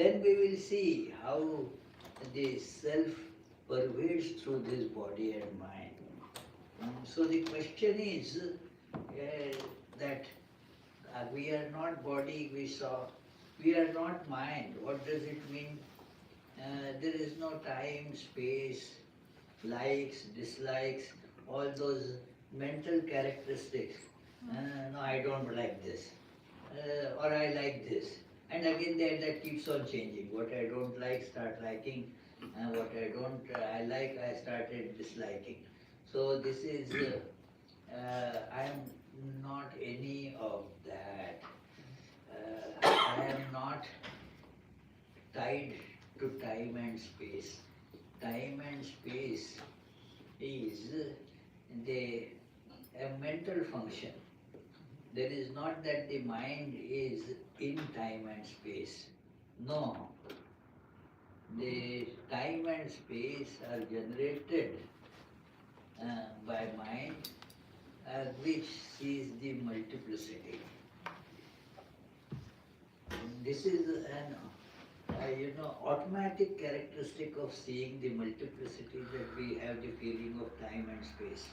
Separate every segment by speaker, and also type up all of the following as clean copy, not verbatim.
Speaker 1: then we will see how the self pervades through this body and mind. So the question is that we are not body, we saw, we are not mind. What does it mean? There is no time, space, likes, dislikes, all those mental characteristics. No, I don't like this, or I like this. And again, that keeps on changing. What I don't like, start liking, and what I don't I like, I started disliking. So this is, I am not any of that. I am not tied to time and space. Time and space is the a mental function. There is not that the mind is in time and space. No. The time and space are generated by mind, which sees the multiplicity. This is an automatic characteristic of seeing the multiplicity, that we have the feeling of time and space.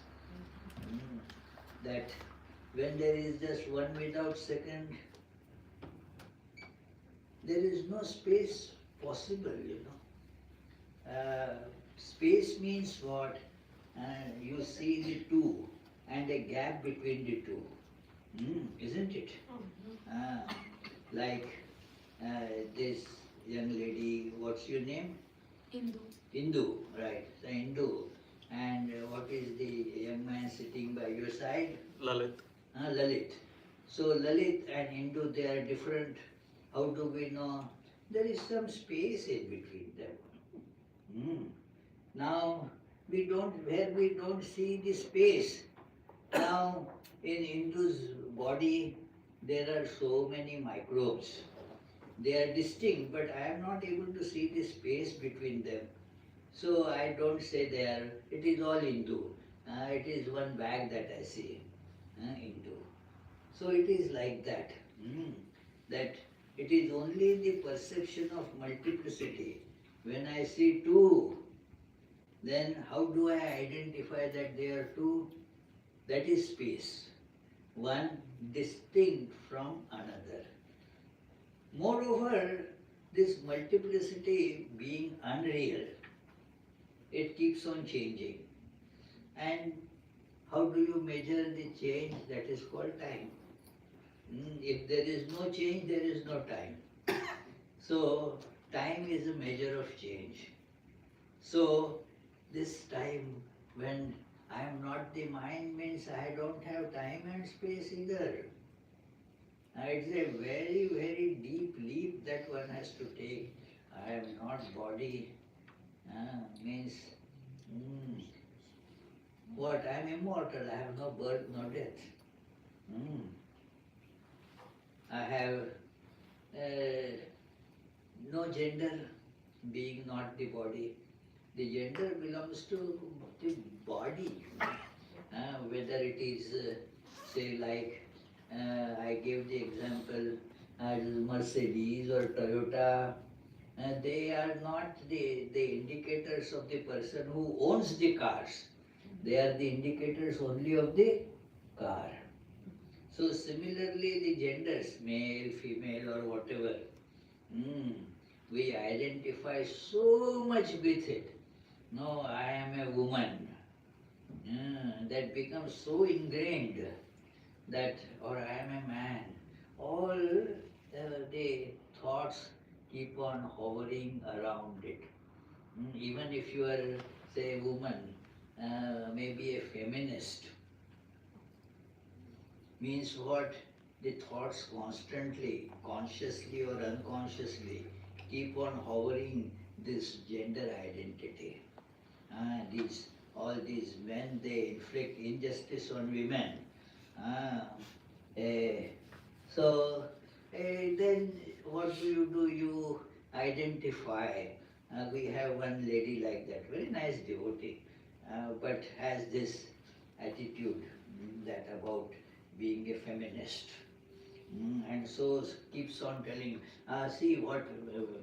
Speaker 1: That when there is just 1 second, there is no space possible. Space means what? You see the two and a gap between the two. Isn't it? Like this young lady, what's your name?
Speaker 2: Hindu.
Speaker 1: Hindu, right. So Hindu. And what is the young man sitting by your side?
Speaker 3: Lalit.
Speaker 1: Lalit. So Lalit and Hindu, they are different. How do we know? There is some space in between them. Now, where we don't see the space. Now, in Hindu's body, there are so many microbes. They are distinct, but I am not able to see the space between them. So I don't say there, it is all Hindu. It is one bag that I see, Hindu. So it is like that. That it is only the perception of multiplicity. When I see two, then how do I identify that they are two? That is space. One distinct from another. Moreover, this multiplicity being unreal, it keeps on changing. And how do you measure the change? That is called time. If there is no change, there is no time. So, time is a measure of change. So, this time when I am not the mind means I don't have time and space either. It's a very, very deep leap that one has to take. I am not body. Means, what? I am immortal. I have no birth, no death. I have no gender, being not the body. The gender belongs to the body. Whether it is, say, like, I gave the example, Mercedes or Toyota, they are not the indicators of the person who owns the cars. They are the indicators only of the car. So similarly, the genders, male, female or whatever, we identify so much with it. No, I am a woman. That becomes so ingrained that, or I am a man. All the thoughts keep on hovering around it. Even if you are, say, a woman, maybe a feminist, means what? The thoughts constantly, consciously or unconsciously, keep on hovering this gender identity. All these men, they inflict injustice on women. Then what do? You identify. We have one lady like that, very nice devotee, but has this attitude that about being a feminist. And so keeps on telling, see what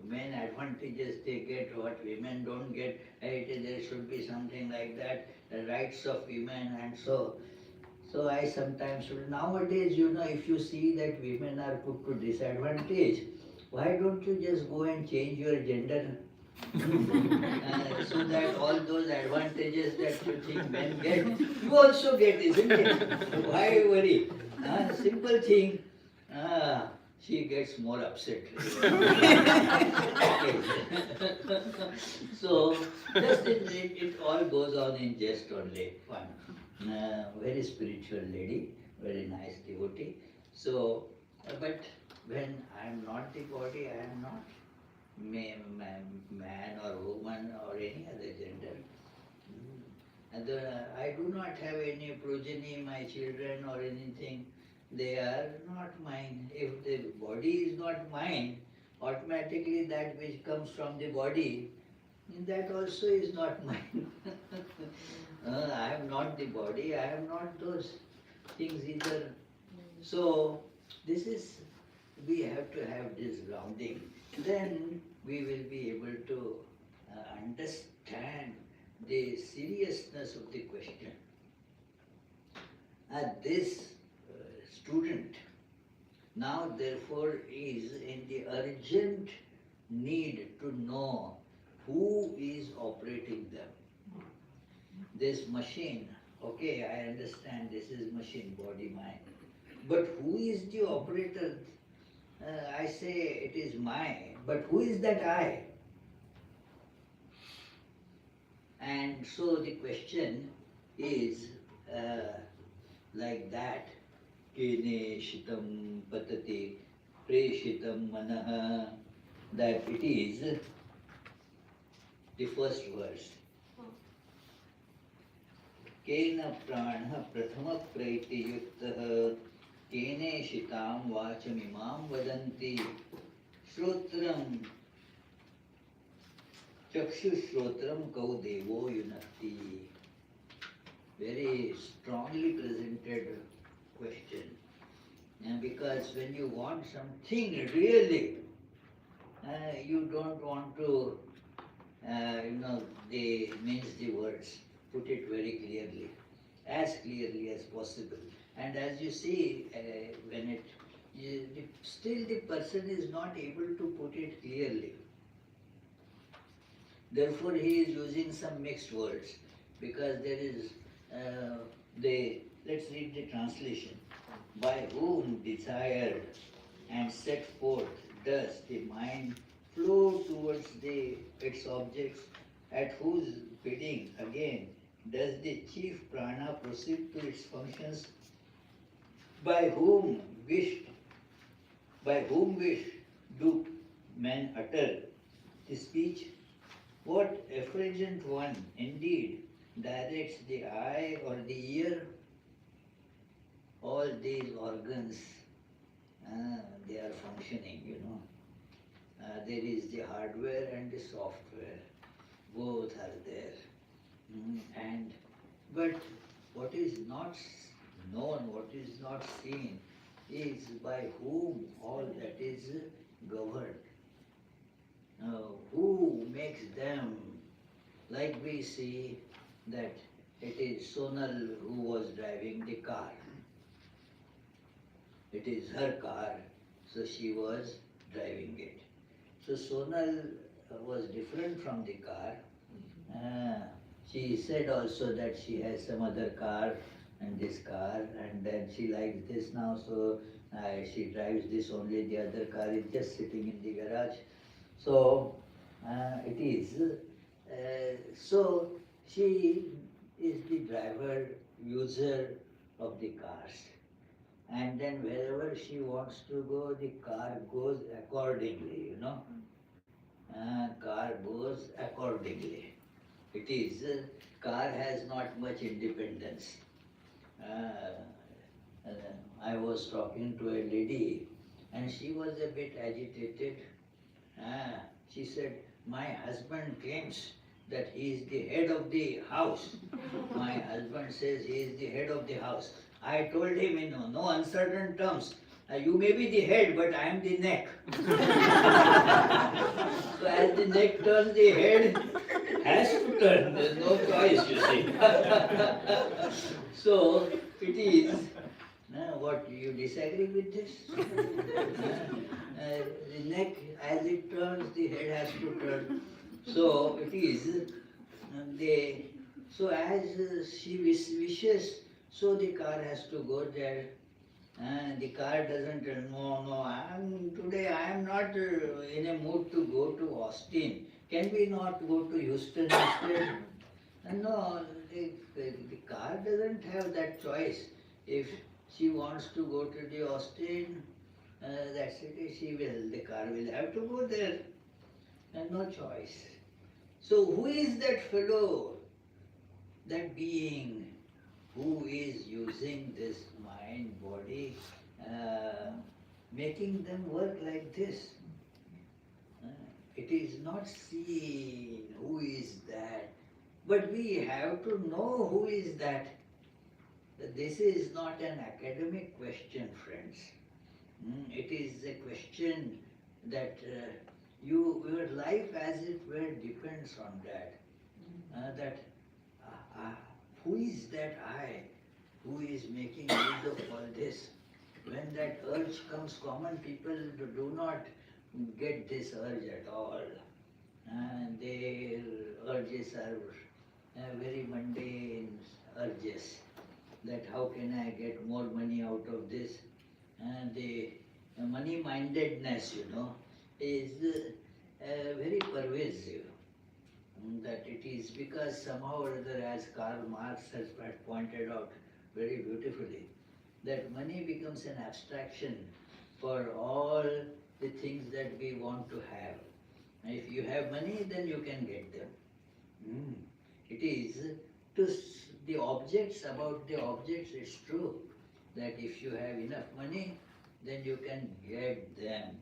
Speaker 1: men advantages they get, what women don't get, there should be something like that, the rights of women, and so. So I sometimes, nowadays, if you see that women are put to disadvantage, why don't you just go and change your gender? So that all those advantages that you think men get, you also get, isn't it? Why worry? Simple thing. Ah, she gets more upset. So, just it all goes on in jest only, fun. Very spiritual lady, very nice devotee. So, but when I am not the body, I am not man or woman or any other gender. And I do not have any progeny, my children or anything. They are not mine. If the body is not mine, automatically that which comes from the body, that also is not mine. I am not the body, I am not those things either. So, this is, we have to have this grounding. Then we will be able to understand the seriousness of the question. This student now therefore is in the urgent need to know who is operating them. This machine, okay, I understand this is machine, body, mind. But who is the operator? I say it is my, but who is that I? And so the question is like that. Kene shitam patati preshitam manaha. That it is the first verse. Kena prana prathama praiti yuktah kene shitam vachamimam vadanti shrotram chakshushrotram kau devo yunakti. Very strongly presented question. And because when you want something really, you don't want to, they mince the words, put it very clearly as possible. And as you see, when still the person is not able to put it clearly. Therefore, he is using some mixed words, because there is, let's read the translation. By whom desired and set forth does the mind flow towards its objects, at whose bidding again does the chief prana proceed to its functions, by whom wish do men utter the speech? What effulgent one indeed directs the eye or the ear? All these organs, they are functioning, there is the hardware and the software. Both are there. But what is not known, what is not seen, is by whom all that is governed. Who makes them? Like we see that it is Sonal who was driving the car. It is her car, so she was driving it. So Sonal was different from the car. She said also that she has some other car and this car, and then she likes this now, so she drives this only, the other car is just sitting in the garage. So it is. So she is the driver, user of the cars. And then wherever she wants to go, the car goes accordingly, Car goes accordingly. It is, car has not much independence. I was talking to a lady and she was a bit agitated. She said, my husband claims that he is the head of the house. My husband says he is the head of the house. I told him in no uncertain terms You may be the head, but I am the neck. So as the neck turns, the head has to turn. There's no choice, you see. So it is. What, you disagree with this? The neck, as it turns, the head has to turn. So it is. They, so as she wishes, so the car has to go there. The car doesn't, no, today I am not in a mood to go to Austin. Can we not go to Houston instead? No, the car doesn't have that choice. If she wants to go to the Austin, that's it, the car will have to go there. And no choice. So who is that fellow, that being who is using this mind, body, making them work like this? It is not seen who is that, but we have to know who is that. This is not an academic question, friends. It is a question that your life, as it were, depends on that. Who is that I who is making use of all this? When that urge comes, common people do not get this urge at all. And their urges are very mundane urges. That how can I get more money out of this? And the money-mindedness, is very pervasive. That it is because somehow or other, as Karl Marx has pointed out very beautifully, that money becomes an abstraction for all the things that we want to have. If you have money, then you can get them. It is the objects, about the objects, it's true that if you have enough money, then you can get them.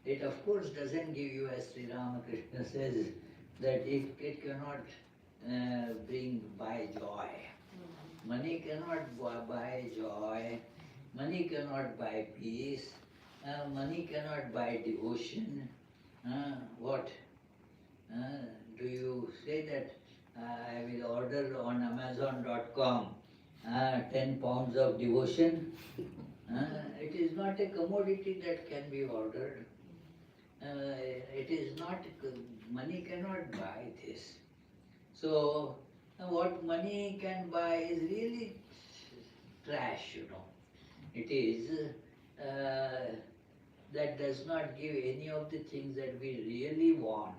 Speaker 1: It of course doesn't give you, as Sri Ramakrishna says, that it cannot buy joy. Money cannot buy joy. Money cannot buy peace. Money cannot buy devotion. What? Do you say that I will order on Amazon.com 10 pounds of devotion? It is not a commodity that can be ordered. It is not, money cannot buy this. So, what money can buy is really trash, It is, that does not give any of the things that we really want.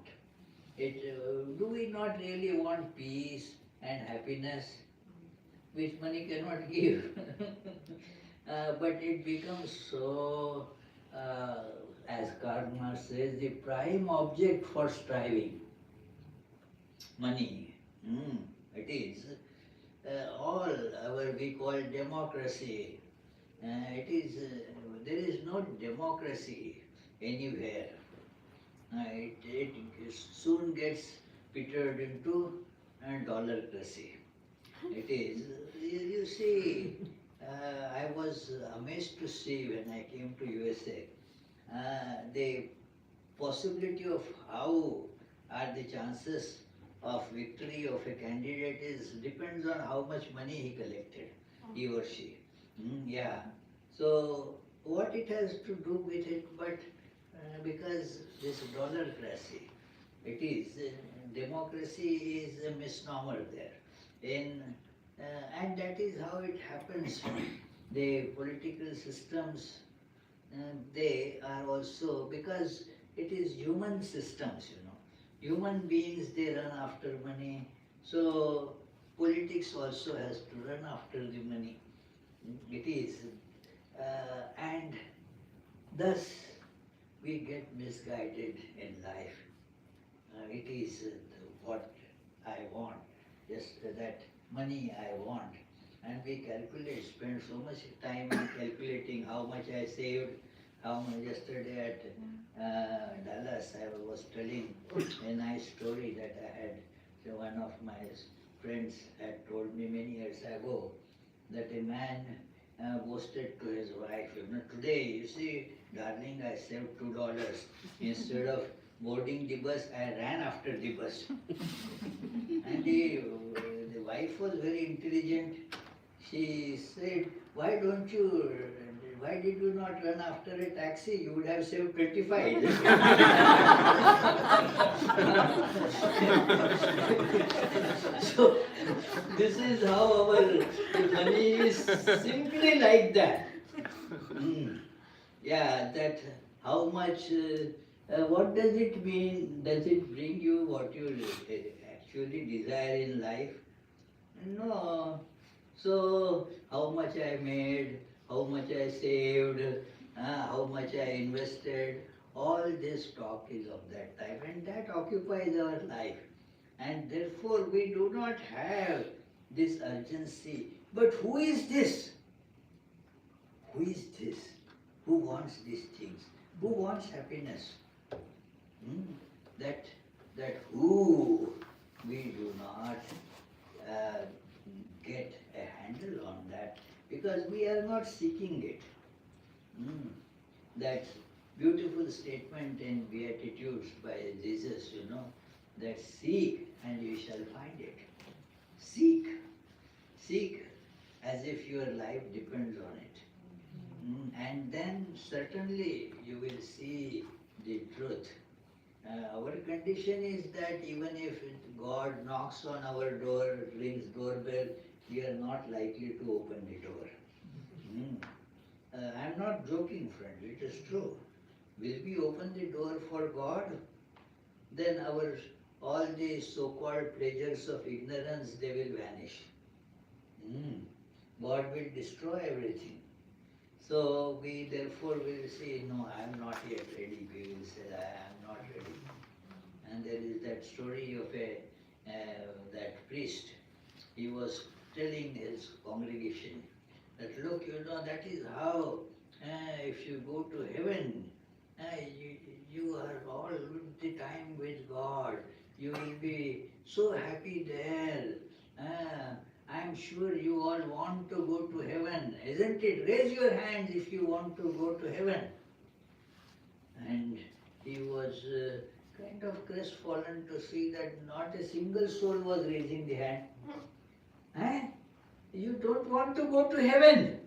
Speaker 1: Do we not really want peace and happiness, which money cannot give? But it becomes so, as Karl Marx says, the prime object for striving. Money. It is. All our we call democracy. There is no democracy anywhere. It soon gets petered into dollarcracy. It is. You see, I was amazed to see when I came to USA, the possibility of how are the chances of victory of a candidate depends on how much money he collected, he or she. Yeah. So what it has to do with it, but because this dollarcracy, it is, democracy is a misnomer there. And that is how it happens. The political systems, they are also, because it is human systems, Human beings, they run after money. So politics also has to run after the money. It is. And thus we get misguided in life. It is what I want, just that money I want. And we calculate, spend so much time in calculating how much I saved, how much. Yesterday at Dallas, I was telling a nice story that I had. So one of my friends had told me many years ago that a man boasted to his wife, today, you see, darling, I saved $2. Instead of boarding the bus, I ran after the bus. And the wife was very intelligent. She said, why did you not run after a taxi? You would have saved 25. So, this is how our money is simply like that. Mm. Yeah, that how much, what does it mean? Does it bring you what you actually desire in life? No. So, how much I made, how much I saved, how much I invested, all this talk is of that type, and that occupies our life. And therefore, we do not have this urgency. But who is this? Who is this? Who wants these things? Who wants happiness? Hmm? That who we do not uh, get a handle on that because we are not seeking it. Hmm. That beautiful statement in Beatitudes by Jesus, that seek and you shall find it. Seek. Seek as if your life depends on it. And then certainly you will see the truth. Our condition is that even if God knocks on our door, rings doorbell, we are not likely to open the door. I'm not joking, friend, it is true. Will we open the door for God? Then all the so-called pleasures of ignorance, they will vanish. God will destroy everything. So we therefore will say, no, I am not yet ready. We will say, I am not ready. And there is that story of that priest. He was telling his congregation that, look, that is how if you go to heaven, you are all the time with God. You will be so happy there. I am sure you all want to go to heaven, isn't it? Raise your hands if you want to go to heaven. And he was kind of crestfallen to see that not a single soul was raising the hand. You don't want to go to heaven.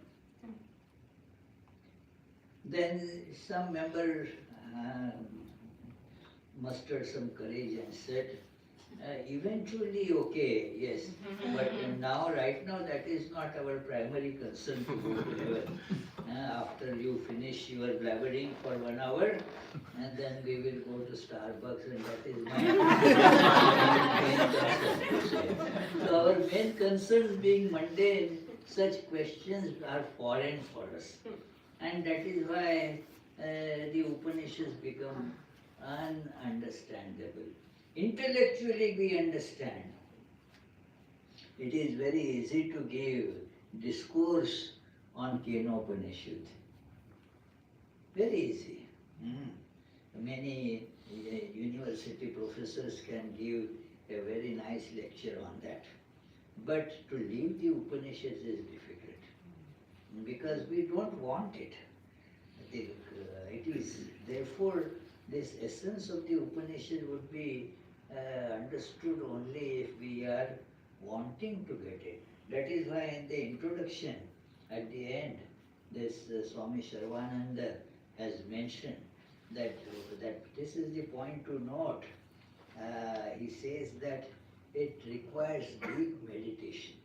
Speaker 1: Then some member mustered some courage and said, eventually, okay, yes, but now, right now, that is not our primary concern to go to heaven. After you finish your blabbering for 1 hour, and then we will go to Starbucks, and that is my main concern. So our main concerns being mundane, such questions are foreign for us. And that is why the Upanishads become ununderstandable. Intellectually we understand. It is very easy to give discourse on Kenopanishad. Very easy. Many university professors can give a very nice lecture on that. But to leave the Upanishads is difficult because we don't want it. It is therefore this essence of the Upanishad would be understood only if we are wanting to get it. That is why in the introduction, at the end, this Swami Sarvananda has mentioned that this is the point to note. He says that it requires deep meditation.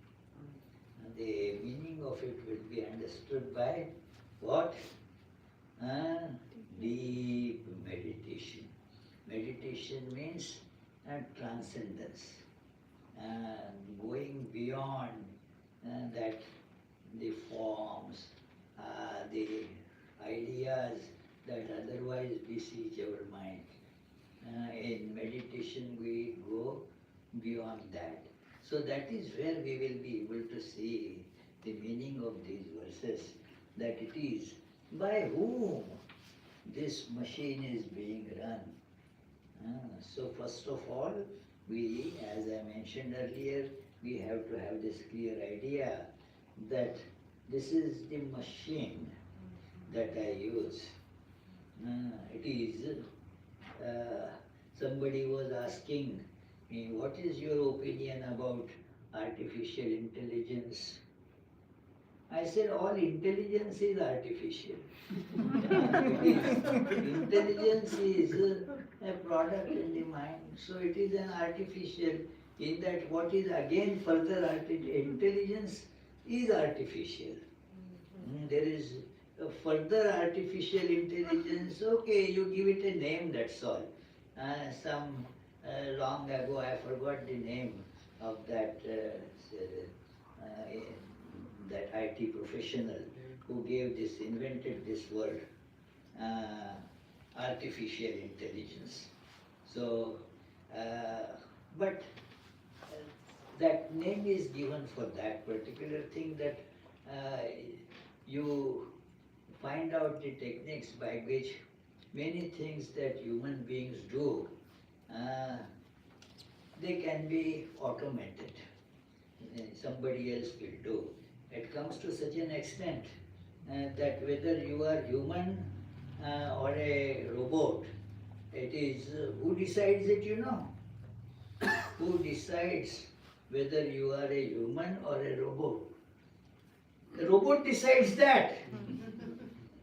Speaker 1: And the meaning of it will be understood by what? Deep meditation. Meditation means transcendence, going beyond that the forms, the ideas that otherwise besiege our mind. In meditation we go beyond that. So that is where we will be able to see the meaning of these verses, that it is by whom this machine is being run. So first of all, we, as I mentioned earlier, we have to have this clear idea that this is the machine that I use. It is, somebody was asking me, what is your opinion about artificial intelligence? I said, all intelligence is artificial. Intelligence is a product in the mind, so it is an artificial, in that what is again further intelligence is artificial. There is a further artificial intelligence, okay, you give it a name, that's all. Some long ago, I forgot the name of that that IT professional who invented this word, artificial intelligence. So, but that name is given for that particular thing, that you find out the techniques by which many things that human beings do, they can be automated. Somebody else will do. It comes to such an extent that whether you are human or a robot, it is who decides it, you know? Who decides whether you are a human or a robot? The robot decides that.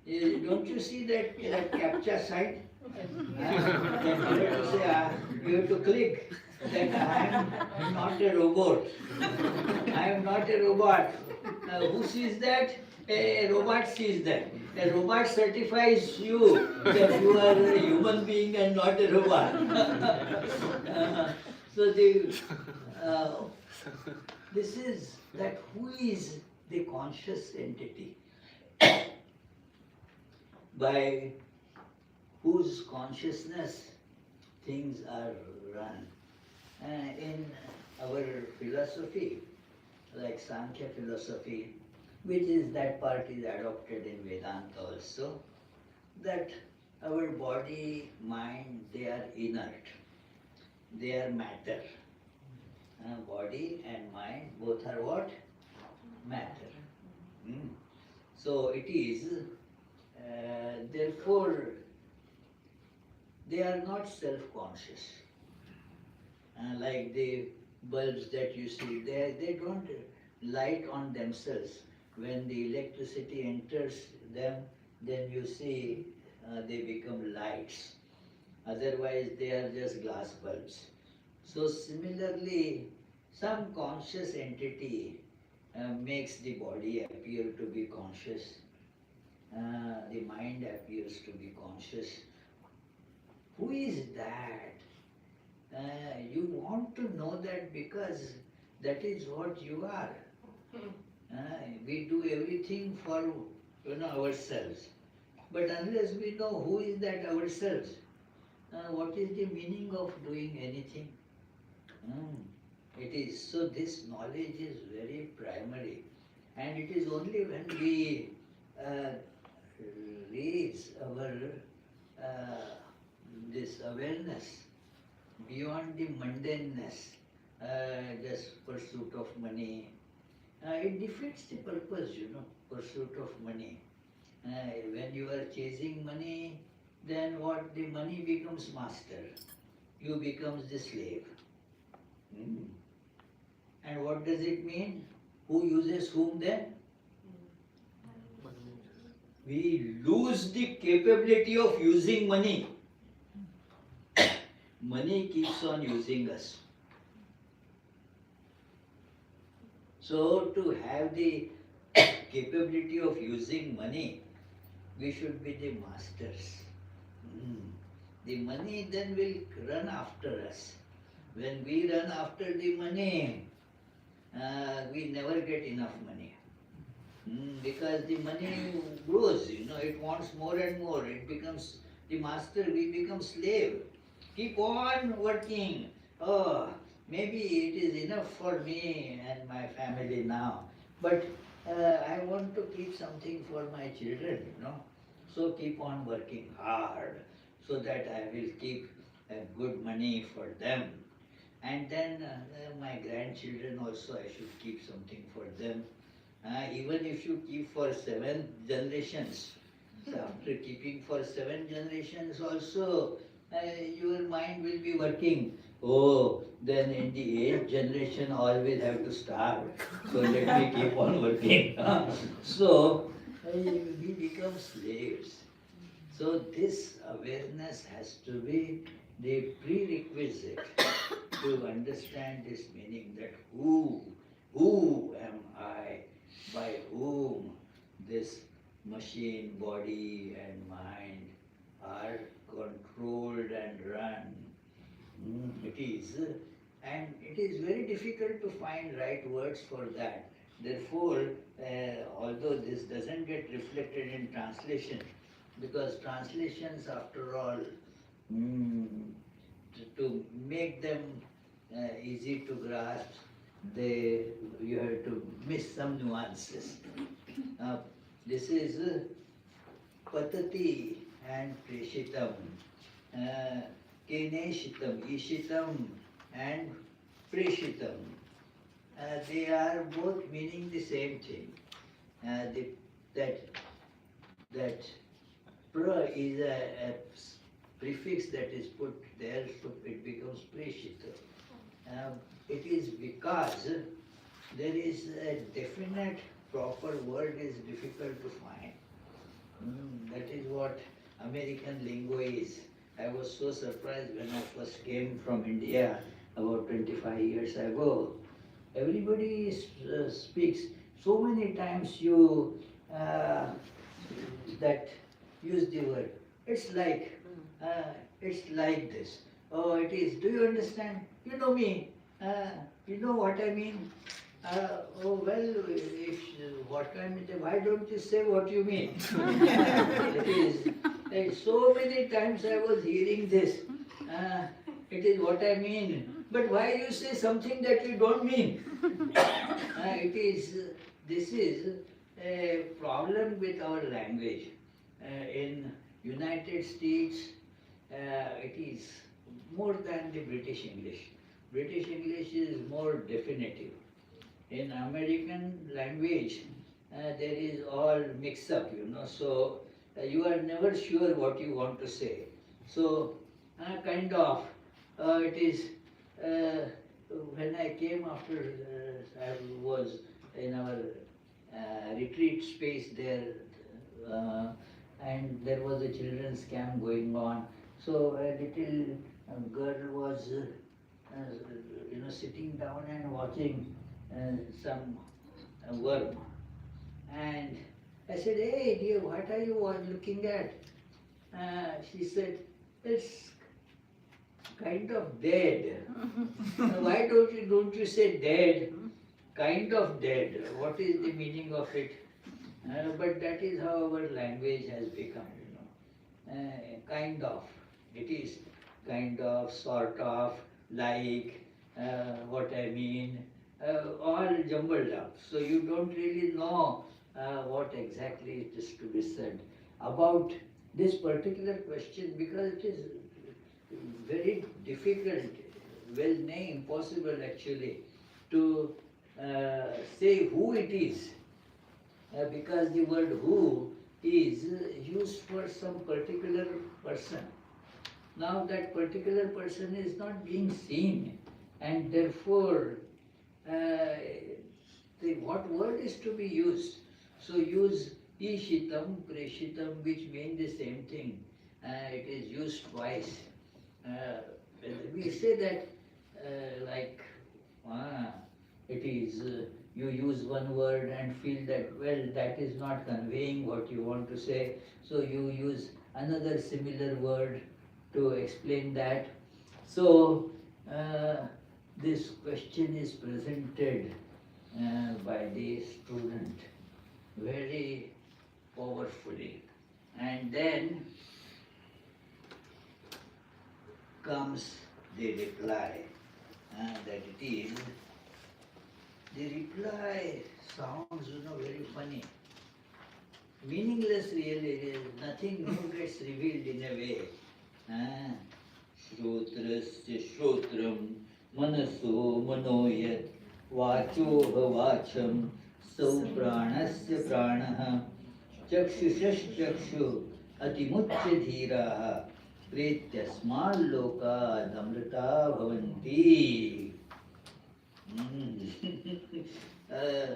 Speaker 1: Don't you see that captcha sign? That you have to say, you have to click that I am not a robot. I am not a robot. Who sees that? A robot sees that. A robot certifies you that you are a human being and not a robot. So this is that who is the conscious entity by whose consciousness things are run. In our philosophy, like Sankhya philosophy, which is that part is adopted in Vedanta also, that our body, mind, they are inert, they are matter. Body and mind both are what? Matter. So it is, therefore, they are not self-conscious. Like the bulbs that you see, they don't light on themselves. When the electricity enters them, then you see they become lights. Otherwise, they are just glass bulbs. So similarly, some conscious entity makes the body appear to be conscious. The mind appears to be conscious. Who is that? You want to know that because that is what you are. We do everything for ourselves. But unless we know who is that ourselves, what is the meaning of doing anything? It is, so this knowledge is very primary, and it is only when we raise our this awareness beyond the mundaneness, just pursuit of money, it defeats the purpose, pursuit of money. When you are chasing money, then what? The money becomes master. You becomes the slave. And what does it mean? Who uses whom then? We lose the capability of using money. Money keeps on using us. So to have the capability of using money, we should be the masters. The money then will run after us. When we run after the money, we never get enough money. Because the money grows, it wants more and more. It becomes the master, we become slave. Keep on working. Oh, maybe it is enough for me and my family now. But I want to keep something for my children, So keep on working hard so that I will keep good money for them. And then my grandchildren also, I should keep something for them. Even if you keep for 7 generations, so after keeping for 7 generations also, your mind will be working. Oh, then in the 8th generation always have to starve. So let me keep on working. So we become slaves. So this awareness has to be the prerequisite to understand this meaning, that who am I, by whom this machine, body and mind are controlled and run. It is, and it is very difficult to find right words for that. Therefore, although this doesn't get reflected in translation, because translations, after all, mm, to make them easy to grasp, you have to miss some nuances. This is patati and preshitam, keneshitam, ishitam and preshitam. They are both meaning the same thing. That that pra is a prefix that is put there, so it becomes preshita. It is because there is a definite proper word is difficult to find. That is what American lingo is. I was so surprised when I first came from India about 25 years ago. Everybody speaks. So many times you that use the word. It's like this. Oh, it is. Do you understand? You know me. You know what I mean? Oh well, if what I mean, why don't you say what you mean? It is. Like so many times I was hearing this. It is what I mean. But why you say something that you don't mean? It is. This is a problem with our language. In United States, it is more than the British English. British English is more definitive. In American language, there is all mixed up, so you are never sure what you want to say. So, kind of, it is, when I came after, I was in our retreat space there, and there was a children's camp going on. So a little girl was, sitting down and watching some worm. And I said, "Hey dear, what are you looking at?" She said, "It's kind of dead." Why don't you say dead? Kind of dead. What is the meaning of it? But that is how our language has become, kind of. It is kind of, sort of, like, what I mean, all jumbled up. So you don't really know what exactly it is to be said about this particular question, because it is very difficult, well, nay, impossible actually, to say who it is, because the word who is used for some particular person. Now that particular person is not being seen, and therefore what word is to be used? So use ishitam, preshitam, which mean the same thing. It is used twice. We say that like, it is, you use one word and feel that, well, that is not conveying what you want to say, so you use another similar word to explain that. So this question is presented by the student very powerfully, and then comes the reply, that it is, the reply sounds, very funny, meaningless really, nothing new gets revealed in a way. Shrotrasya shrotram manaso manoyat vacho vacham सौ प्राणस्य प्राणः चक्षुषश्चक्षु अतिमुच्य धीराः प्रेत्यस्माल्लोकादमृता भवन्ति. uh,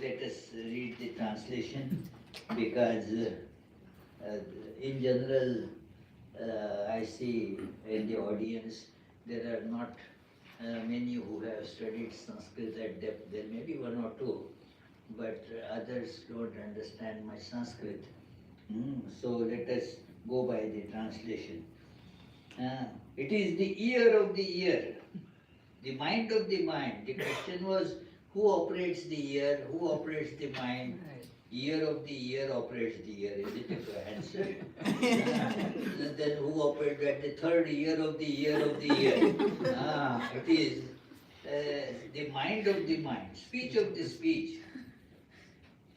Speaker 1: Let us read the translation, because in general I see in the audience there are not many who have studied Sanskrit at depth. There may be one or two, but others don't understand much Sanskrit. So let us go by the translation. It is the ear of the ear, the mind of the mind. The question was, who operates the ear, who operates the mind? Ear of the ear operates the ear. Is it a answer? Then who operates at the third ear of the ear of the ear? It is the mind of the mind, speech of the speech.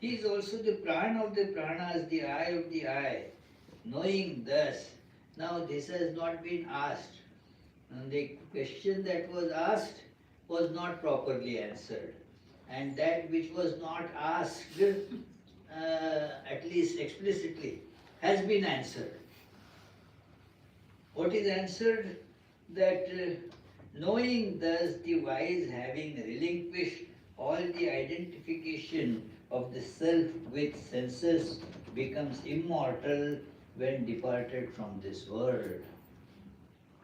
Speaker 1: He is also the prana of the pranas, the eye of the eye. Knowing thus, now this has not been asked. And the question that was asked was not properly answered. And that which was not asked, at least explicitly, has been answered. What is answered? That knowing thus, the wise, having relinquished all the identification of the self with senses, becomes immortal when departed from this world.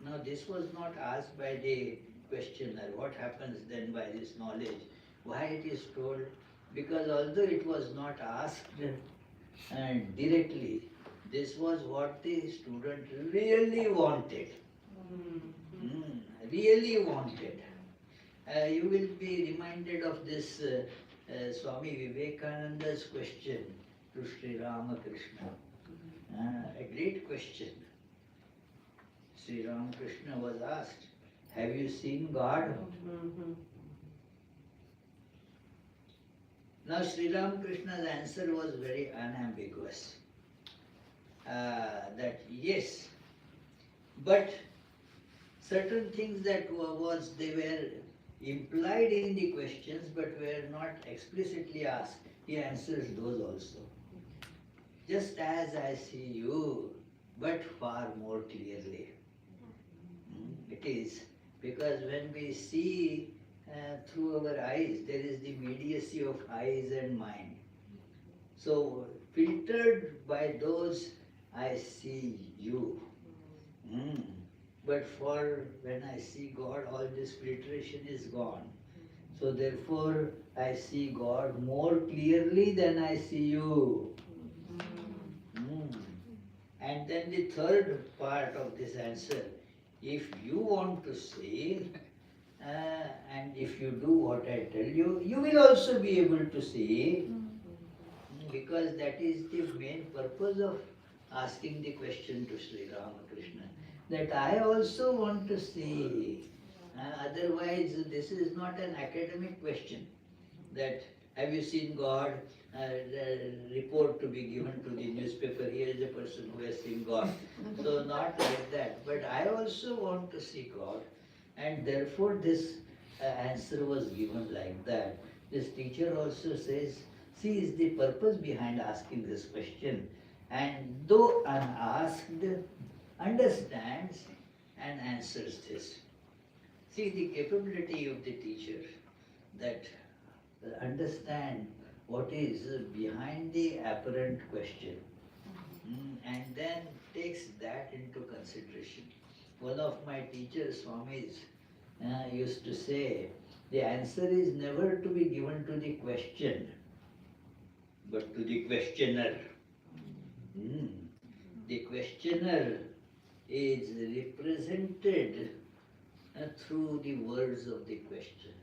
Speaker 1: Now this was not asked by the questioner. What happens then by this knowledge? Why it is told? Because although it was not asked directly, this was what the student really wanted. Really wanted. You will be reminded of this Swami Vivekananda's question to Sri Ramakrishna. A great question. Sri Ramakrishna was asked, have you seen God? Now Sri Ramakrishna's answer was very unambiguous. That yes, but certain things that they were implied in the questions but were not explicitly asked, he answers those also. Just as I see you, but far more clearly. It is because when we see through our eyes, there is the mediacy of eyes and mind. So filtered by those, I see you. But for when I see God, all this filtration is gone. So therefore, I see God more clearly than I see you. And then the third part of this answer, if you want to see, and if you do what I tell you, you will also be able to see, because that is the main purpose of asking the question to Sri Ramakrishna, that I also want to see. Otherwise, this is not an academic question, that have you seen God? Report to be given to the newspaper, here is a person who has seen God. So not like that, but I also want to see God, and therefore this answer was given like that. This teacher also says, see, is the purpose behind asking this question, and though unasked, understands and answers this. See the capability of the teacher, that understand what is behind the apparent question, and then takes that into consideration. One of my teachers, Swamis, used to say, the answer is never to be given to the question, but to the questioner. The questioner is represented through the words of the question.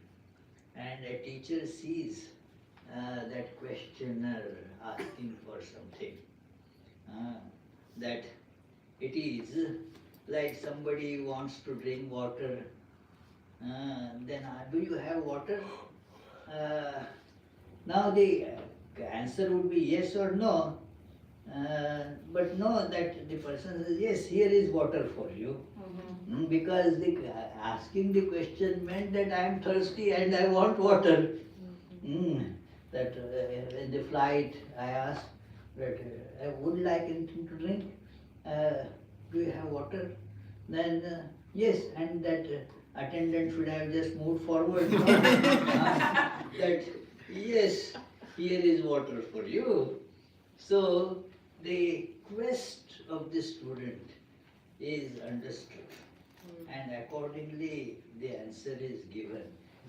Speaker 1: And a teacher sees that questioner asking for something. That it is like somebody wants to drink water. Then do you have water? Now the answer would be yes or no. But no, that the person says, yes, here is water for you. Because asking the question meant that I am thirsty and I want water. that in the flight I asked that I would like anything to drink. Do you have water? Then yes, and that attendant should have just moved forward. No? That yes, here is water for you. So the quest of the student is understood, and accordingly the answer is given.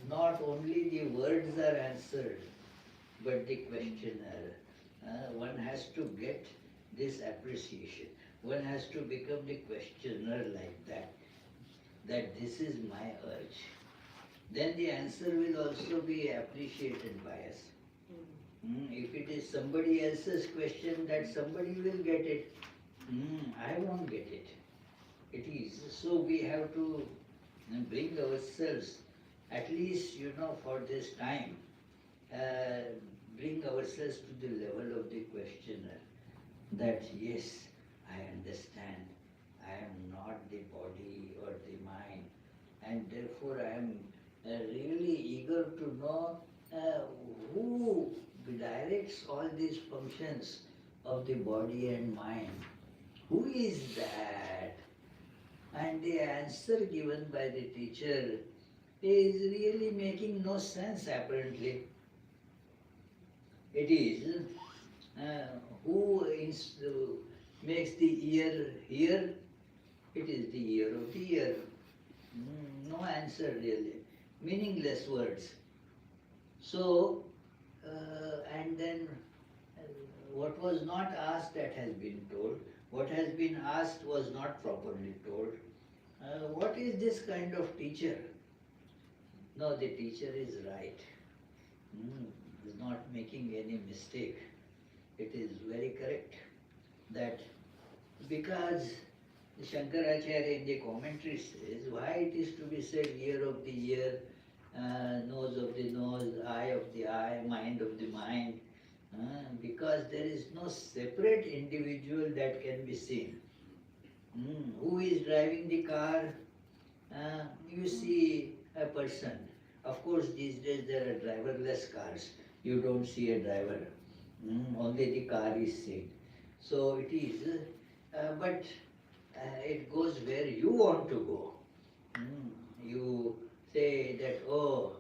Speaker 1: Not only the words are answered, but the questioner. One has to get this appreciation. One has to become the questioner like that, that this is my urge. Then the answer will also be appreciated by us. If it is somebody else's question, that somebody will get it. I won't get it. It is. So we have to bring ourselves, at least, for this time, bring ourselves to the level of the questioner. That yes, I understand. I am not the body or the mind, and therefore I am really eager to know who directs all these functions of the body and mind. Who is that? And the answer given by the teacher is really making no sense apparently. It is who makes the ear hear? It is the ear of the ear. No answer really. Meaningless words. So, and then what was not asked, that has been told. What has been asked was not properly told. What is this kind of teacher? No, the teacher is right. Is not making any mistake. It is very correct that because Shankaracharya in the commentary says why it is to be said ear of the ear, nose of the nose, eye of the eye, mind of the mind, because there is no separate individual that can be seen. Who is driving the car? You see a person. Of course, these days there are driverless cars. You don't see a driver. Only the car is seen. So it is, but it goes where you want to go. You say that, oh,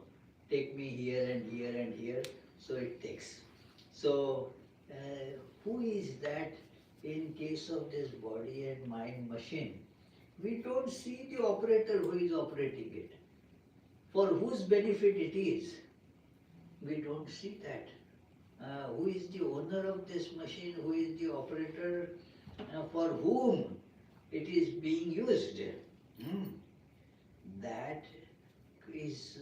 Speaker 1: take me here and here and here, so it takes. So, who is that in case of this body and mind machine? We don't see the operator who is operating it. For whose benefit it is, we don't see that. Who is the owner of this machine? Who is the operator? For whom it is being used? That is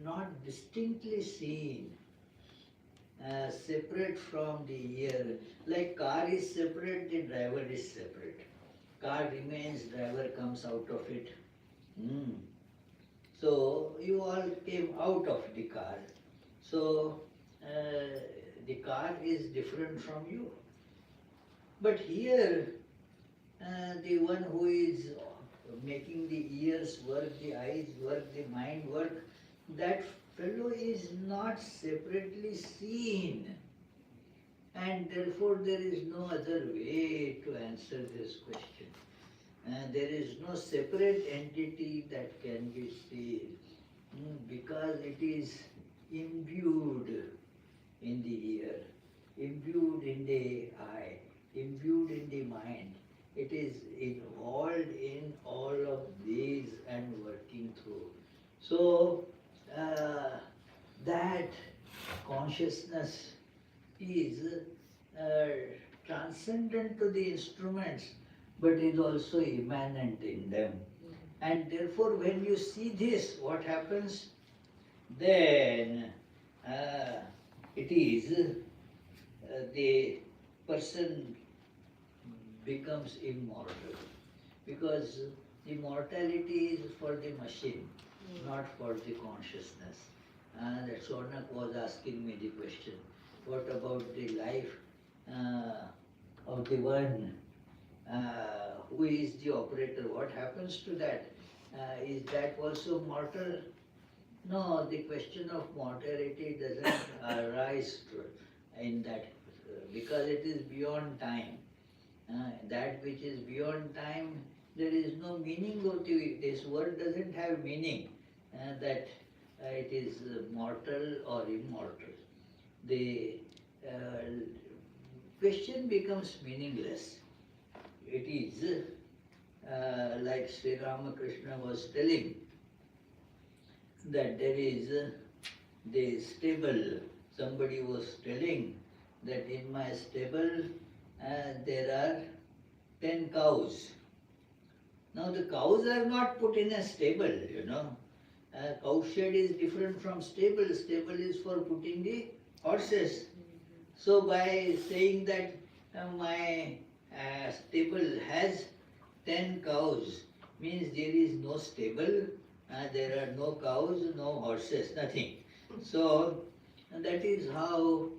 Speaker 1: not distinctly seen. Separate from the ear. Like car is separate, the driver is separate. Car remains, driver comes out of it. So you all came out of the car. So the car is different from you. But here, the one who is making the ears work, the eyes work, the mind work, that fellow is not separately seen. And therefore there is no other way to answer this question. There is no separate entity that can be seen, because it is imbued in the ear, imbued in the eye, imbued in the mind. It is involved in all of these and working through. So that consciousness is transcendent to the instruments, but is also immanent in them. And therefore when you see this, what happens? Then it is the person becomes immortal, because the mortality is for the machine, not for the consciousness. That Sonak was asking me the question, what about the life of the one who is the operator? What happens to that? Is that also mortal? No, the question of mortality doesn't arise in that because it is beyond time. That which is beyond time, there is no meaning of this word doesn't have meaning that it is mortal or immortal. The question becomes meaningless. It is like Sri Ramakrishna was telling that there is the stable. Somebody was telling that in my stable there are 10 cows. Now the cows are not put in a stable. Cowshed is different from stable. Stable is for putting the horses. So by saying that my stable has 10 cows, means there is no stable, there are no cows, no horses, nothing. So that is how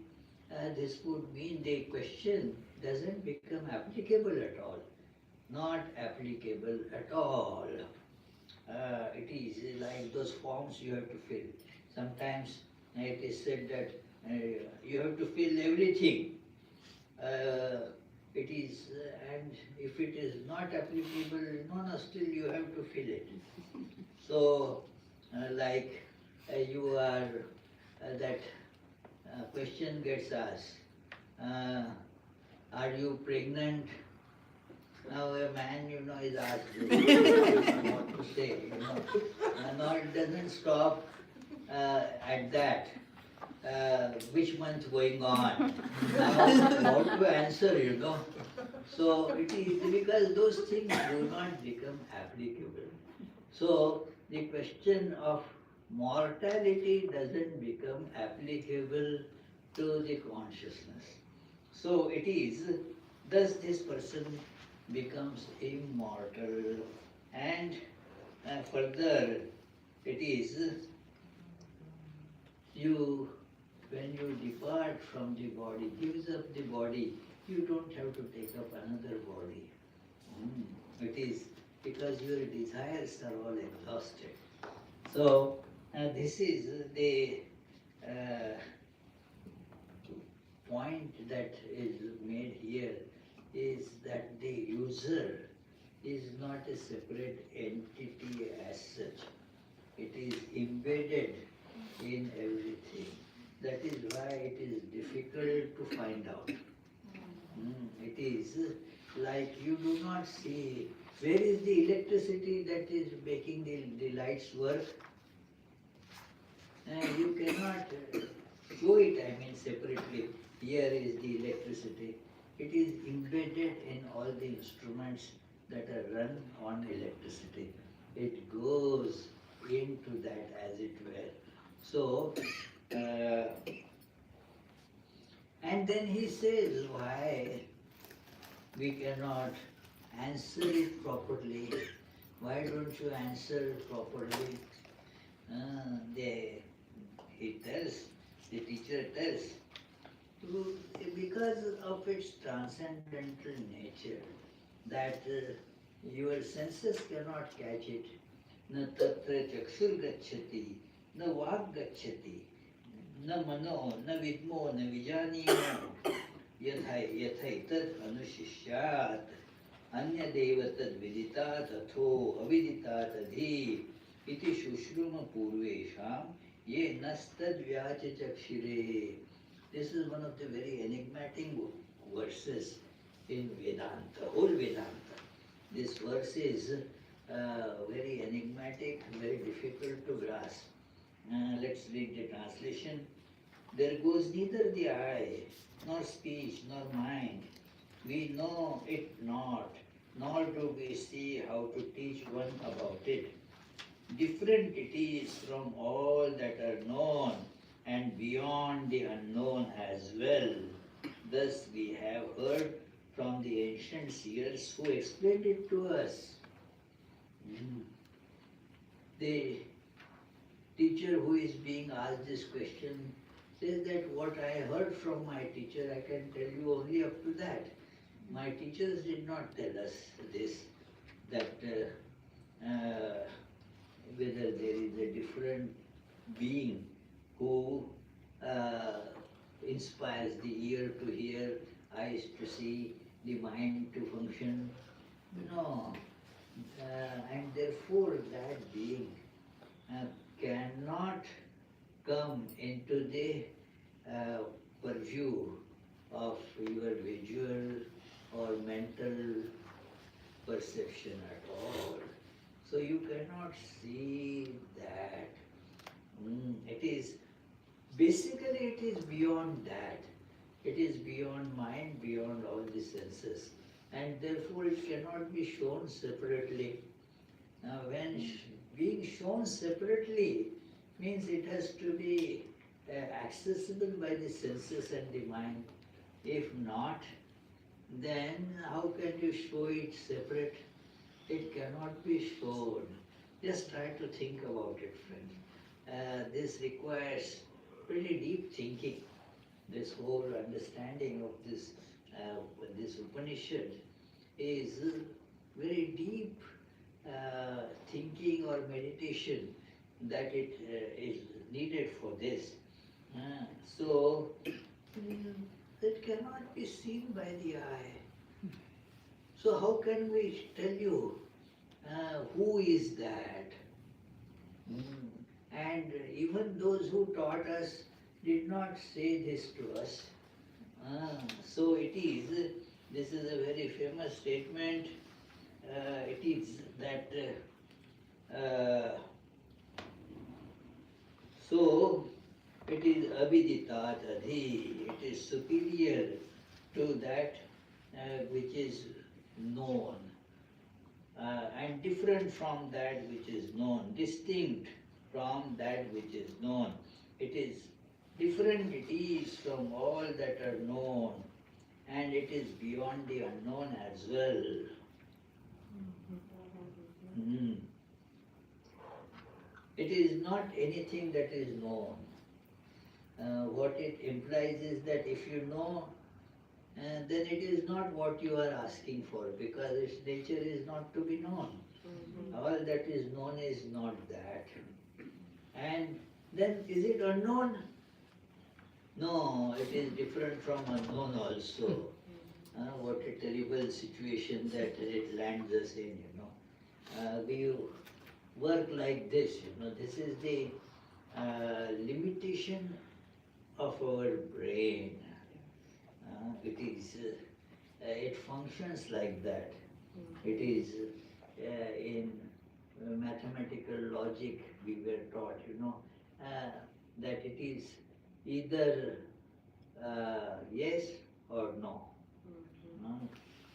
Speaker 1: this would mean the question doesn't become applicable at all. Not applicable at all. It is like those forms you have to fill. Sometimes it is said that you have to fill everything. It is, and if it is not applicable, no, still you have to fill it. So, like you are, that question gets asked, are you pregnant? Now a man, is asked what to say. No, it doesn't stop at that. Which month going on? Now, what to answer. So it is because those things do not become applicable. So the question of mortality doesn't become applicable to the consciousness. So it is, thus this person becomes immortal, and further it is, when you depart from the body, gives up the body, you don't have to take up another body. It is because your desires are all exhausted. So this is the point that is made here, is that the user is not a separate entity as such. It is embedded in everything. That is why it is difficult to find out. It is like you do not see where is the electricity that is making the lights work. You cannot show it, separately. Here is the electricity. It is embedded in all the instruments that are run on electricity. It goes into that, as it were. So, and then he says why we cannot answer it properly. Why don't you answer it properly? The teacher tells, because of its transcendental nature, that your senses cannot catch it. Na tatra chakshur gacchati, na vak gacchati, na mano, na vidmo, na vijanimo, yathaitat anushishyat, anya devatad viditat atho aviditat adhi, iti shushruma purvesham, ye nastad vyacha chakshire. This is one of the very enigmatic verses in Vedanta, whole Vedanta. This verse is very enigmatic, very difficult to grasp. Let's read the translation. There goes neither the eye, nor speech, nor mind. We know it not, nor do we see how to teach one about it. Different it is from all that are known, and beyond the unknown as well. Thus we have heard from the ancient seers who explained it to us. The teacher who is being asked this question says that what I heard from my teacher, I can tell you only up to that. My teachers did not tell us this, that whether there is a different being who uh, inspires the ear to hear, eyes to see, the mind to function. No. And therefore that being uh, cannot come into the uh, purview of your visual or mental perception at all. So you cannot see that. It is basically it is beyond that. It is beyond mind, beyond all the senses, and therefore it cannot be shown separately. Now, when being shown separately means it has to be accessible by the senses and the mind. If not, then how can you show it separate? It cannot be shown. Just try to think about it, friend. This requires pretty deep thinking. This whole understanding of this Upanishad is very deep thinking or meditation that it is needed for this. So, it cannot be seen by the eye. So how can we tell you who is that? And even those who taught us did not say this to us. So it is, this is a very famous statement, it is that, so it is abhiditat adhi, it is superior to that which is known, and different from that which is known, distinct from that which is known. It is different, it is from all that are known, and it is beyond the unknown as well. It is not anything that is known. What it implies is that if you know, then it is not what you are asking for, because its nature is not to be known. All that is known is not that. And then is it unknown? No, it is different from unknown also. What a terrible situation that it lands us in, we work like this, this is the limitation of our brain. It functions like that. It is in mathematical logic we were taught, that it is either yes or no.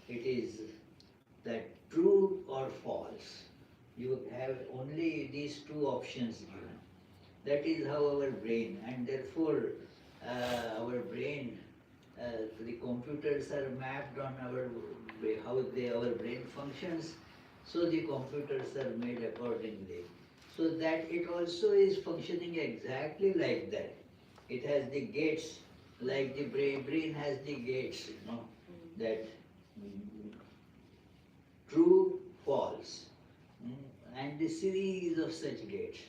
Speaker 1: It is that true or false. You have only these two options given. That is how our brain, and therefore our brain, the computers are mapped on how our brain functions, so the computers are made accordingly. So that it also is functioning exactly like that. It has the gates, like the brain has the gates, that true, false, and the series of such gates.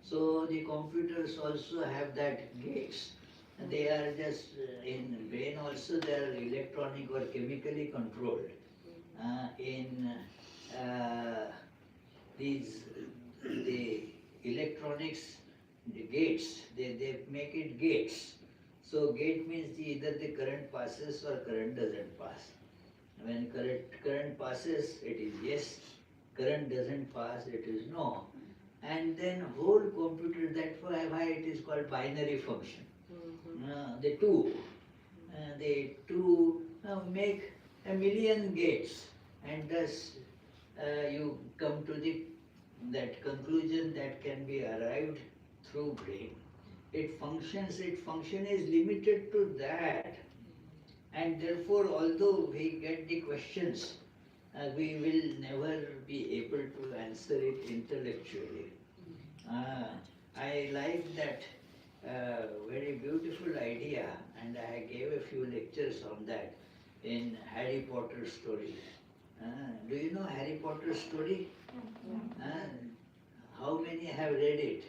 Speaker 1: So the computers also have that gates. And they are just, in brain also they are electronic or chemically controlled. In the electronics, the gates, they make it gates. So gate means either the current passes or current doesn't pass. When current passes, it is yes. Current doesn't pass, it is no. And then whole computer, that's why it is called binary function. The two make a million gates, and thus you come to that conclusion that can be arrived through brain. Its function is limited to that, and therefore although we get the questions, we will never be able to answer it intellectually. I like that very beautiful idea, and I gave a few lectures on that in Harry Potter story. Do you know Harry Potter story? How many have read it?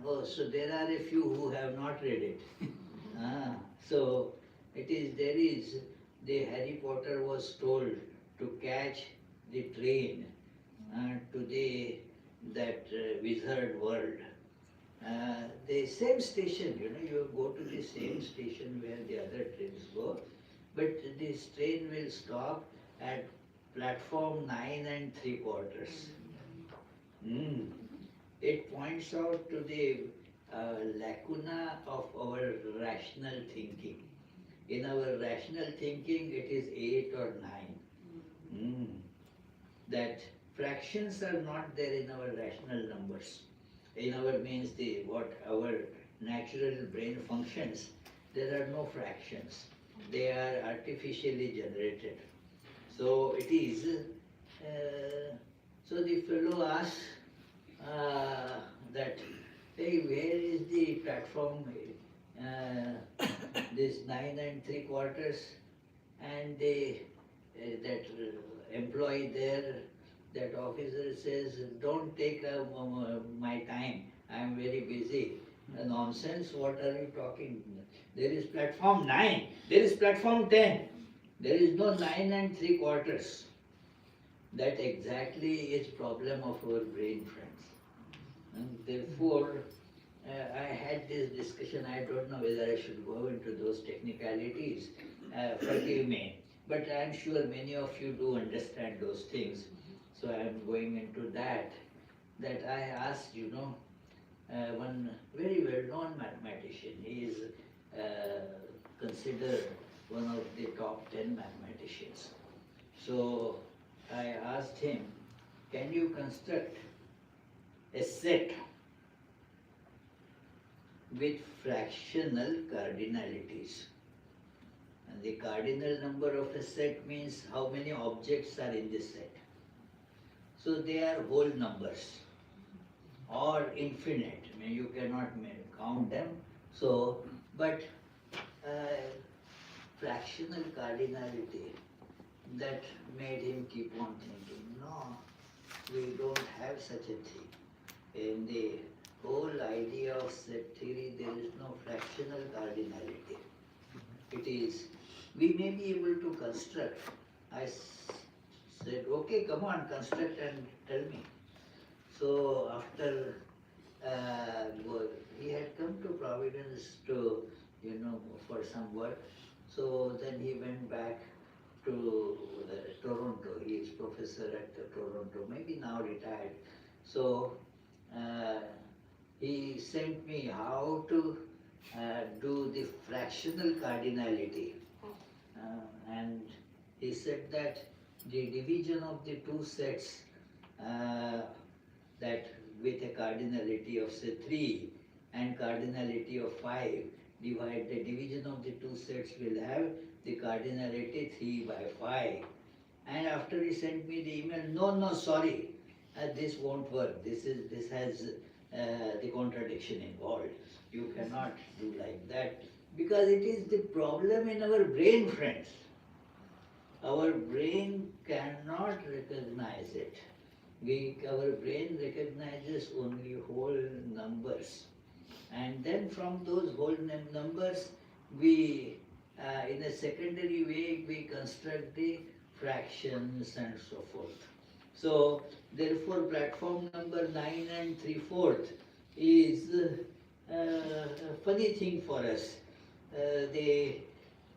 Speaker 1: Oh, so there are a few who have not read it. So there is, the Harry Potter was told to catch the train to that wizard world. The same station, you go to the same station where the other trains go, but this train will stop at platform 9 and 3 quarters. Mm. It points out to the lacuna of our rational thinking. In our rational thinking, it is 8 or 9. Mm. That fractions are not there in our rational numbers. In our means what our natural brain functions, there are no fractions. They are artificially generated. So it is. So the fellow asks that, hey, where is the platform? This 9 and 3 quarters, and that employee there, that officer says, don't take my time, I am very busy. Nonsense, what are you talking? There is platform 9, there is platform 10, there is no 9 and 3 quarters. That exactly is problem of our brain, friends. And therefore, I had this discussion, I don't know whether I should go into those technicalities, forgive me. But I am sure many of you do understand those things. So I am going into that I asked, one very well-known mathematician. He is considered one of the top 10 mathematicians. So I asked him, can you construct a set with fractional cardinalities? And the cardinal number of a set means how many objects are in this set. So they are whole numbers or infinite. I mean, you cannot count them. So, but fractional cardinality, that made him keep on thinking, no, we don't have such a thing. In the whole idea of set theory, there is no fractional cardinality. It is, we may be able to construct. I said, okay, come on, construct and tell me. So after he had come to Providence to, for some work. So then he went back to Toronto. He is professor at Toronto, maybe now retired. So he sent me how to do the fractional cardinality. And he said that the division of the two sets, that with a cardinality of say 3 and cardinality of 5, divide the division of the two sets will have the cardinality 3 by 5. And after he sent me the email, no, sorry, this won't work. This has the contradiction involved. You cannot do like that, because it is the problem in our brain, friends. Our brain cannot recognize it. Our brain recognizes only whole numbers. And then from those whole numbers, we, in a secondary way, we construct the fractions and so forth. So, therefore, platform number 9 and 3/4 is a funny thing for us. They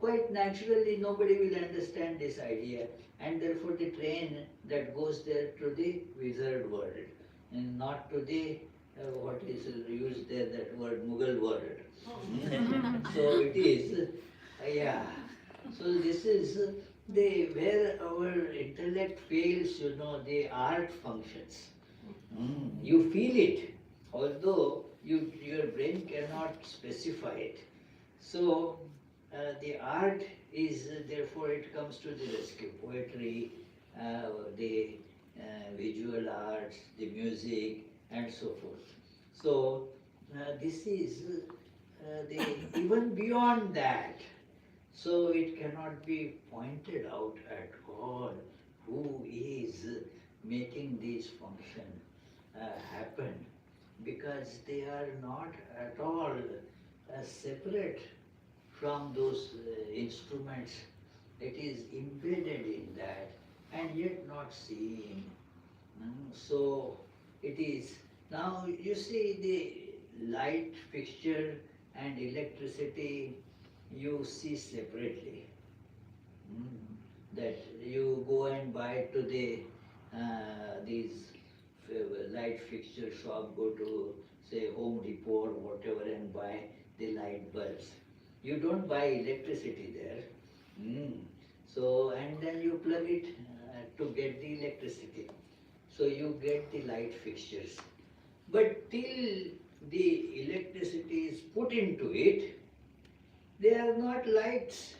Speaker 1: quite naturally, nobody will understand this idea, and therefore the train that goes there to the wizard world, and not to the what is used there, that word Mughal world. So it is, yeah. So this is where our intellect fails, the art functions. You feel it, although your brain cannot specify it. So the art is, therefore it comes to the rescue. Poetry, the visual arts, the music, and so forth. So this is even beyond that. So it cannot be pointed out at all who is making these functions happen. because they are not at all separate from those instruments. It is embedded in that and yet not seen. So it is, now you see the light fixture and electricity you see separately. That you go and buy to the these light fixture shop, go to say Home Depot or whatever and buy the light bulbs. You don't buy electricity there. So, and then you plug it to get the electricity. So you get the light fixtures. But till the electricity is put into it, they are not lights.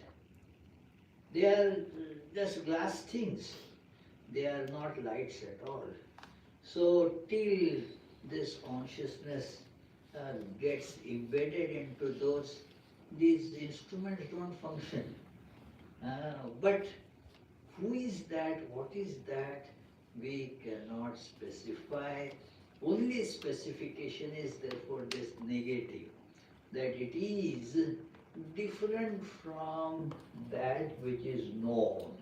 Speaker 1: They are just glass things. They are not lights at all. So till this consciousness gets embedded into those, these instruments don't function. But who is that? What is that? We cannot specify. Only specification is therefore this negative, that it is different from that which is known.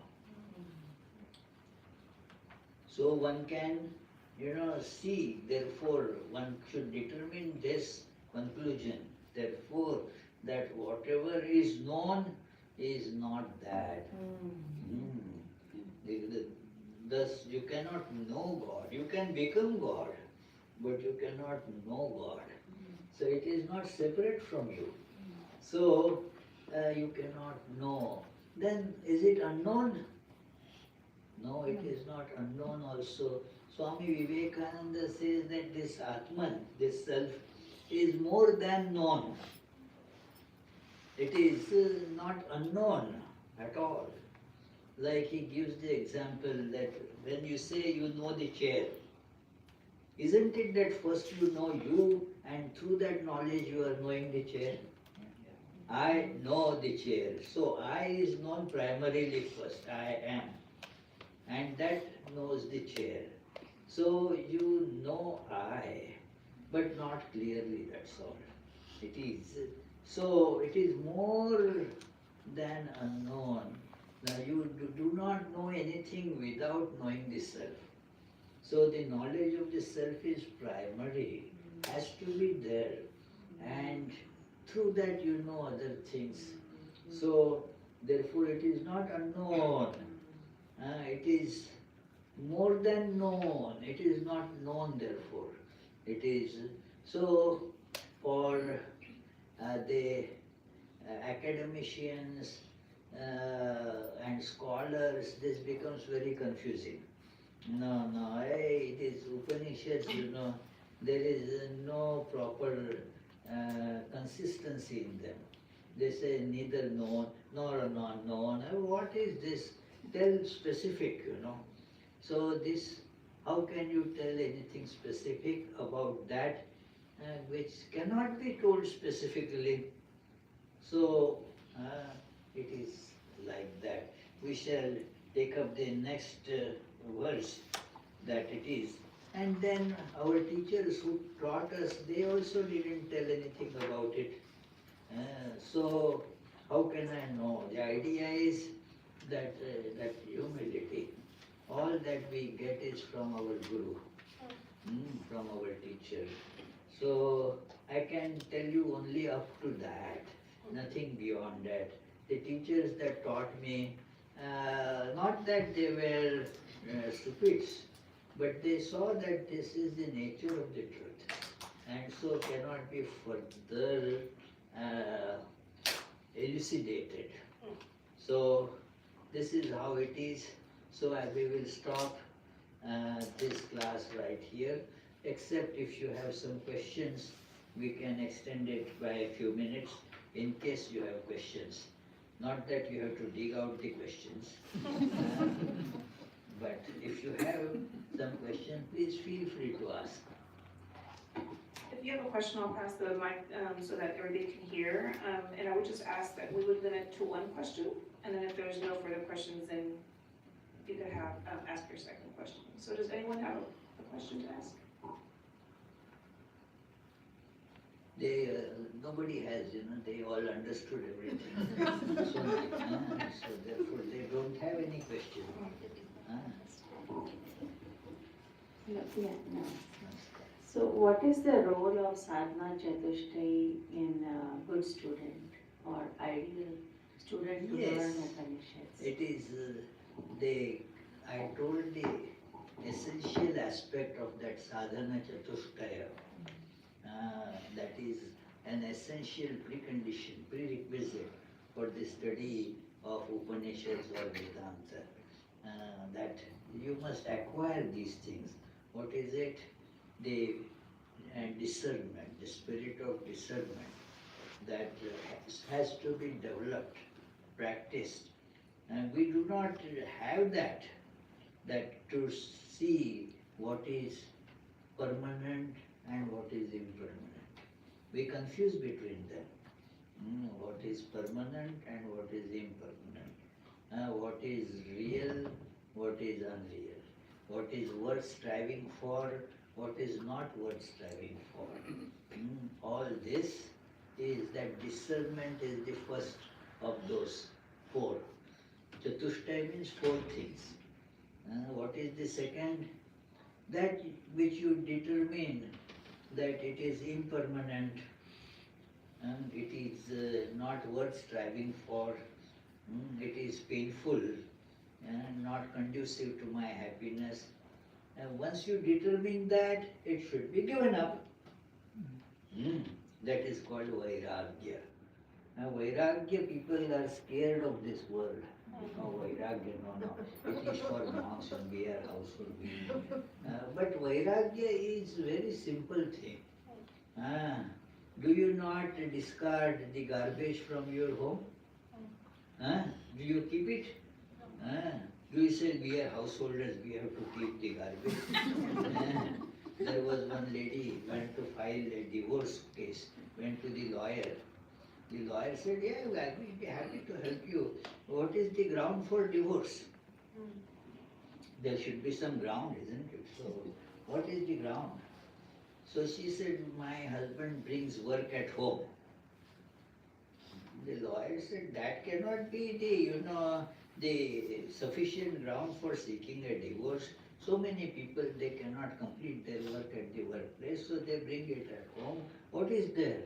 Speaker 1: So one can, see, therefore one should determine this conclusion, therefore, that whatever is known is not that. Thus you cannot know God. You can become God, but you cannot know God. So it is not separate from you. So you cannot know. Then is it unknown? No, it is not unknown also. Swami Vivekananda says that this Atman, this self, is more than known. It is not unknown at all. Like he gives the example that when you say you know the chair, isn't it that first you know you and through that knowledge you are knowing the chair? I know the chair. So I is known primarily first. I am. And that knows the chair. So you know I, but not clearly, that's all. It is. So it is more than unknown. Now you do not know anything without knowing the self. So the knowledge of the self is primary, has to be there. And through that you know other things. So therefore it is not unknown. It is more than known. It is not known therefore. It is, so for the academicians and scholars, this becomes very confusing. No, it is Upanishads, there is no proper consistency in them. They say neither known nor not known. What is this? Tell specific, So this, how can you tell anything specific about that which cannot be told specifically? So it is like that. We shall take up the next verse that it is. And then our teachers who taught us, they also didn't tell anything about it. So how can I know? The idea is that humility. All that we get is from our Guru, from our teacher. So I can tell you only up to that, nothing beyond that. The teachers that taught me, not that they were stupids, but they saw that this is the nature of the truth, and so cannot be further elucidated. So this is how it is. So we will stop this class right here, except if you have some questions, we can extend it by a few minutes in case you have questions. Not that you have to dig out the questions, but if you have some question, please feel free to ask.
Speaker 2: If you have a question, I'll pass the mic so that everybody can hear. And I would just ask that we would limit to one question, and then if there's no further questions, then you could ask your second question. So does anyone have a question to ask?
Speaker 1: They, nobody has, they all understood everything. So therefore they don't have any question.
Speaker 3: Yeah, no. So what is the role of sadhana chatushtai in a good student or ideal student to
Speaker 1: Yes.
Speaker 3: learn Upanishads?
Speaker 1: It is, I told the essential aspect of that sadhana chatushtaya. That is an essential precondition, prerequisite for the study of Upanishads or Vedanta. That you must acquire these things. What is it? The discernment, the spirit of discernment that has to be developed, practiced. And we do not have that to see what is permanent and what is impermanent. We confuse between them. What is permanent and what is impermanent. What is real, what is unreal. What is worth striving for, what is not worth striving for. All this is that discernment is the first of those four. Chatushtai means four things. What is the second? That which you determine that it is impermanent and it is not worth striving for, it is painful and not conducive to my happiness. And once you determine that, it should be given up. That is called Vairagya. Now Vairagya, people are scared of this word. No, Vairagya, no. It is for monks and we are household beings. But Vairagya is very simple thing. Do you not discard the garbage from your home? Do you keep it? Do you say we are householders, we have to keep the garbage? There was one lady went to file a divorce case, went to the lawyer. The lawyer said, yeah, I will be happy to help you. What is the ground for divorce? There should be some ground, isn't it? So, what is the ground? So she said, my husband brings work at home. The lawyer said, that cannot be the sufficient ground for seeking a divorce. So many people, they cannot complete their work at the workplace, so they bring it at home. What is there?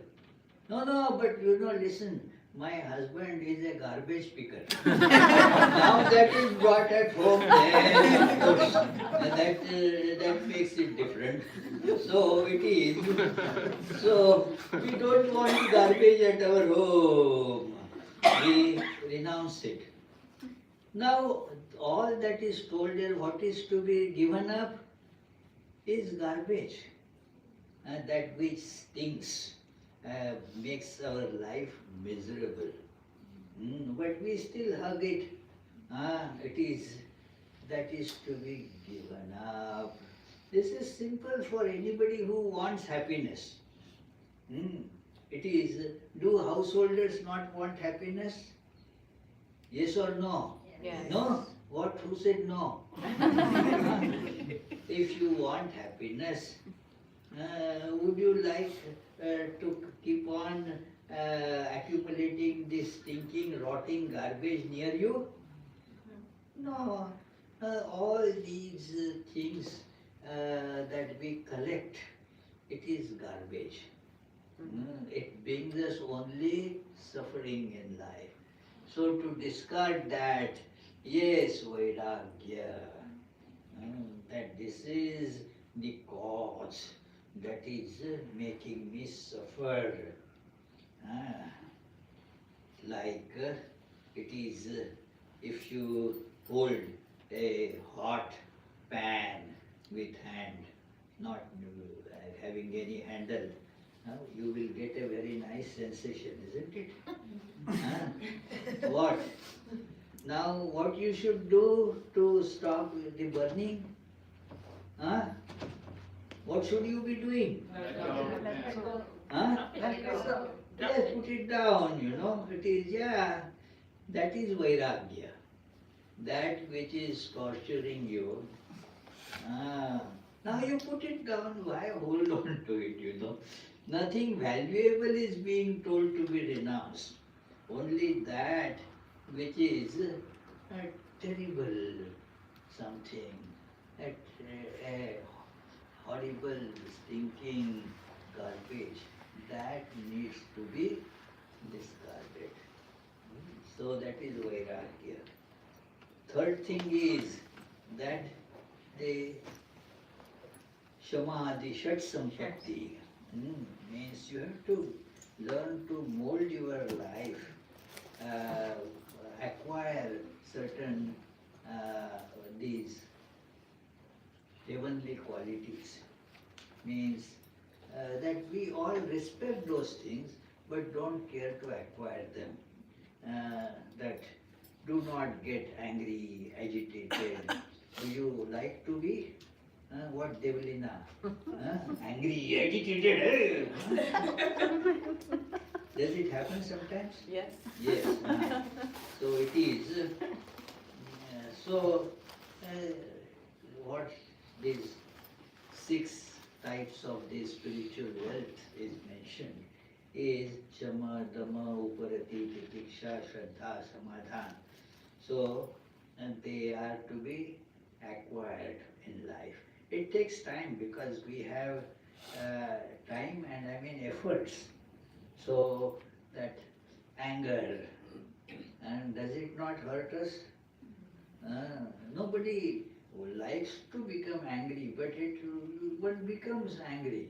Speaker 1: No, but listen, my husband is a garbage picker. Now that is brought at home, then of course, that makes it different. So it is. So we don't want garbage at our home. We renounce it. Now, all that is told here, what is to be given up, is garbage. That which stinks, makes our life miserable. But we still hug it. That is to be given up. This is simple for anybody who wants happiness. It is, do householders not want happiness? Yes or no?
Speaker 3: Yes.
Speaker 1: No? What? Who said no? If you want happiness, would you like to keep on accumulating this stinking, rotting garbage near you? No. All these things that we collect, it is garbage. It brings us only suffering in life. So to discard that, yes, Vairagya, that this is the cause that is making me suffer. Like it is, if you hold a hot pan with hand, not having any handle, you will get a very nice sensation, isn't it? What? Now, what you should do to stop the burning? What should you be doing? Yes, put it down, it is, that is Vairagya. That which is torturing you. Now you put it down, why hold on to it, Nothing valuable is being told to be renounced. Only that which is a terrible something, a horrible, stinking garbage, that needs to be discarded. So that is Vairagya. Third thing is that the Shamadhi, Shat Sampatti, means you have to learn to mold your life, acquire certain these heavenly qualities. Means that we all respect those things but don't care to acquire them. That do not get angry, agitated. Do you like to be what Devalina? Angry, agitated. Does it happen sometimes?
Speaker 4: Yes.
Speaker 1: Yes. So it is. So what these 6 types of the spiritual wealth is mentioned is Shama, Dhamma, Uparati, Titiksha, Shraddha, Samadhan. So, and they are to be acquired in life. It takes time because we have time and efforts. So, that anger, and does it not hurt us? Nobody likes to become angry, but one becomes angry.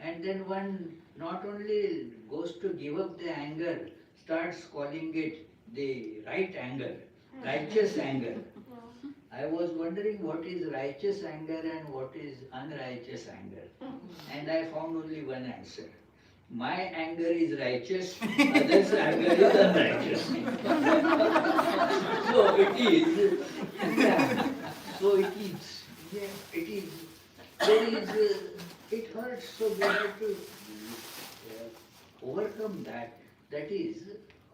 Speaker 1: And then one not only goes to give up the anger, starts calling it the right anger, righteous anger. I was wondering what is righteous anger and what is unrighteous anger. And I found only one answer. My anger is righteous, others' anger is unrighteous. So it is. Yeah. So it is. Yeah, it is. There is. It hurts, so we have to overcome that. That is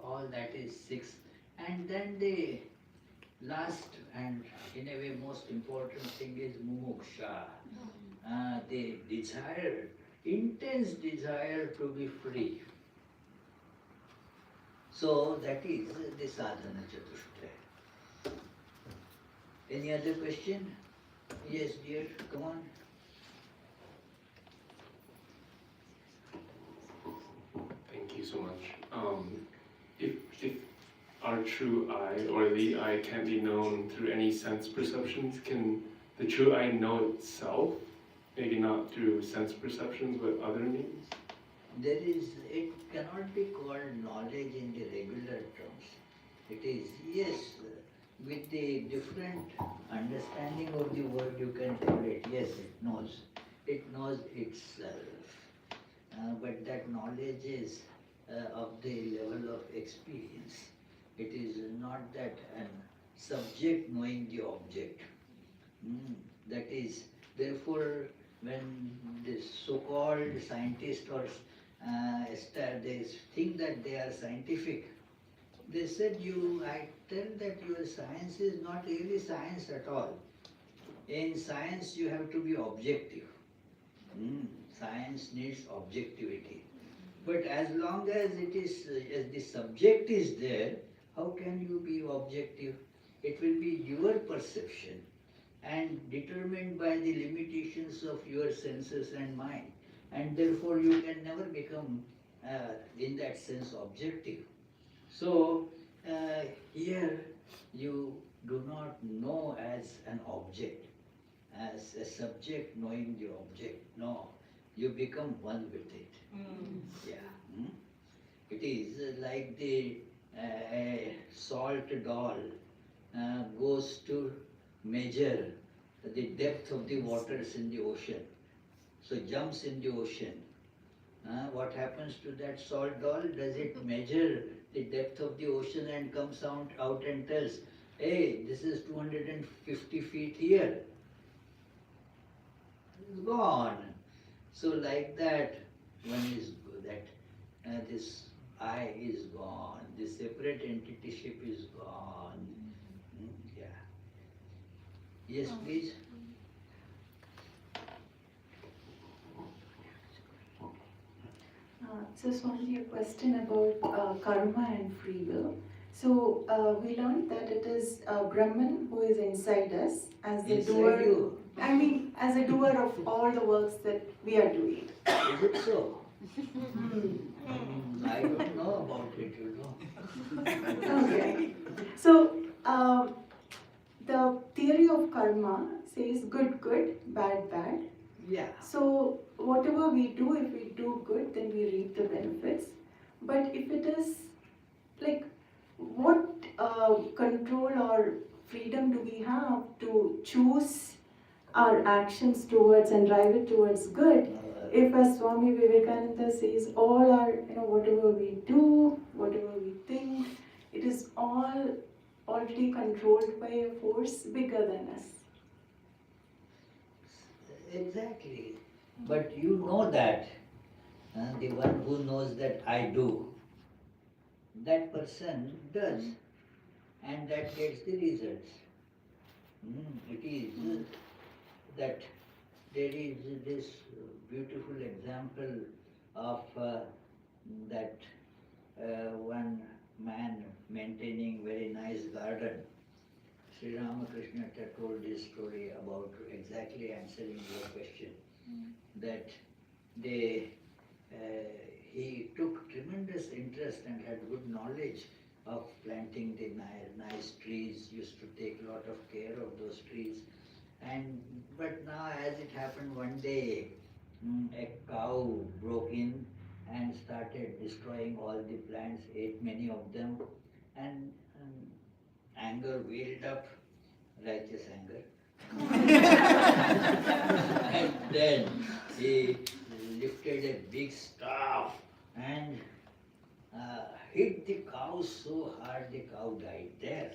Speaker 1: all. That is 6. And then the last and in a way most important thing is mumuksha. The desire, intense desire to be free. So that is the sadhana chatushtaya. Any other question? Yes, dear, come on.
Speaker 5: Thank you so much. If our true I or the I can't be known through any sense perceptions, can the true I know itself? Maybe not through sense perceptions, but other means?
Speaker 1: It cannot be called knowledge in the regular terms. It is, yes, with the different understanding of the word you can call it, yes, it knows. It knows itself. But that knowledge is of the level of experience. It is not that a subject knowing the object. That is, therefore, when this so-called scientists or they think that they are scientific, they said I tell that your science is not really science at all. In science you have to be objective. Science needs objectivity. But as long as it is, as the subject is there, how can you be objective? It will be your perception and determined by the limitations of your senses and mind. And therefore you can never become, in that sense, objective. So, here you do not know as an object, as a subject knowing the object. No, you become one with it. Yeah. It is like the salt doll goes to measure the depth of the waters in the ocean. So jumps in the ocean. What happens to that salt doll? Does it measure the depth of the ocean and comes out and tells, hey, this is 250 feet here? It's gone. So like that, one is that this I is gone, this separate entityship is gone. Yeah. Yes, please.
Speaker 4: So Swamiji, a question about karma and free will. So we learned that it is Brahman who is inside us as the
Speaker 1: Inside
Speaker 4: doer.
Speaker 1: you.
Speaker 4: I mean, as a doer of all the works that we are doing.
Speaker 1: Is it so?
Speaker 4: Hmm.
Speaker 1: I don't know about it, you know.
Speaker 4: Okay. So the theory of karma says good, good, bad, bad.
Speaker 1: Yeah.
Speaker 4: So whatever we do, if we do good, then we reap the benefits. But if it is like, what control or freedom do we have to choose our actions towards and drive it towards good? If, as Swami Vivekananda says, all our, whatever we do, whatever we think, it is all already controlled by a force bigger than us.
Speaker 1: Exactly. But you know that, the one who knows that I do, that person does, and that gets the results. It is that there is this beautiful example of that one man maintaining very nice garden. Sri Ramakrishna told this story about exactly answering your question. That he took tremendous interest and had good knowledge of planting the nice trees, used to take a lot of care of those trees. But now, as it happened one day, a cow broke in and started destroying all the plants, ate many of them, and anger welled up, righteous anger. And then he lifted a big staff and hit the cow so hard the cow died there.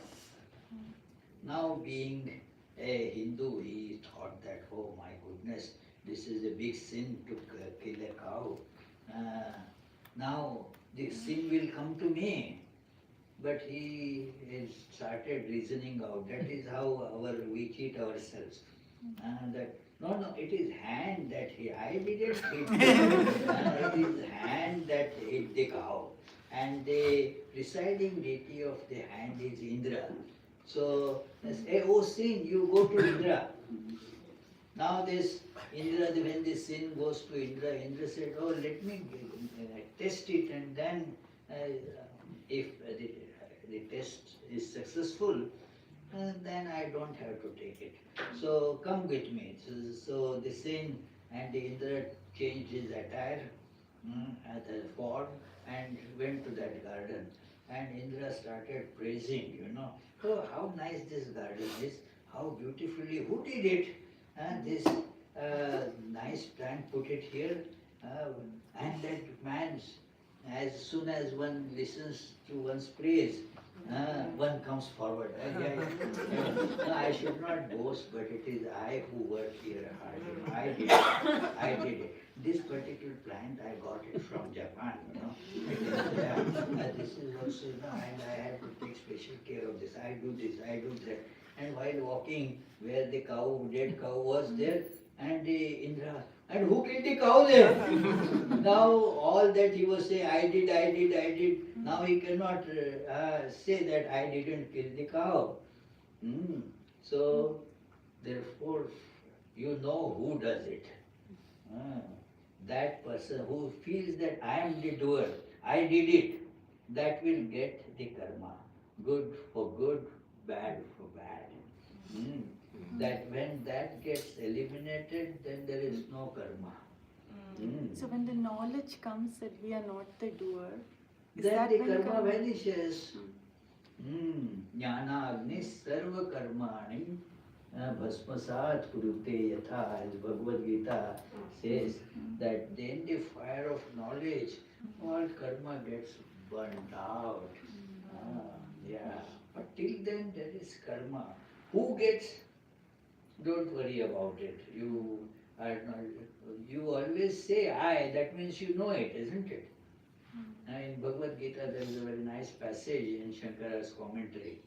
Speaker 1: Now, being a Hindu, he thought that, oh my goodness, this is a big sin to kill a cow. Now the sin will come to me. But he started reasoning out. That is how we cheat ourselves. That no, it is hand that I didn't hit it. It is hand that hit the cow. And the presiding deity of the hand is Indra. So, say, oh sin, you go to Indra. Now this Indra, when the sin goes to Indra, Indra said, oh, let me test it, and then if the test is successful, then I don't have to take it. So come with me. So the sin, and the Indra changed his attire, the form, and went to that garden. And Indra started praising, oh, how nice this garden is, how beautifully, who did it? This nice plant, put it here, and that man, as soon as one listens to one's praise, one comes forward. No, I should not boast, but it is I who work here hard. I did it. I did it. This particular plant, I got it from Japan. It is, this is also, and I have to take special care of this. I do this, I do that. And while walking, where the dead cow was there, and the Indra, and who killed the cow there? Now all that he was saying, I did. Now he cannot say that I didn't kill the cow. So therefore, you know who does it. That person who feels that I am the doer, I did it, that will get the karma. Good for good, bad for bad. That when that gets eliminated, then there is no karma.
Speaker 4: So when the knowledge comes that we are not the doer,
Speaker 1: then the karma vanishes. Jnana agni sarva karmani bhasmasat kurute yatha, as Bhagavad Gita says, that then the fire of knowledge, all karma gets burned out. But till then there is karma. Who gets? Don't worry about it. You always say I, that means you know it, isn't it? In Bhagavad Gita there is a very nice passage in Shankara's commentary,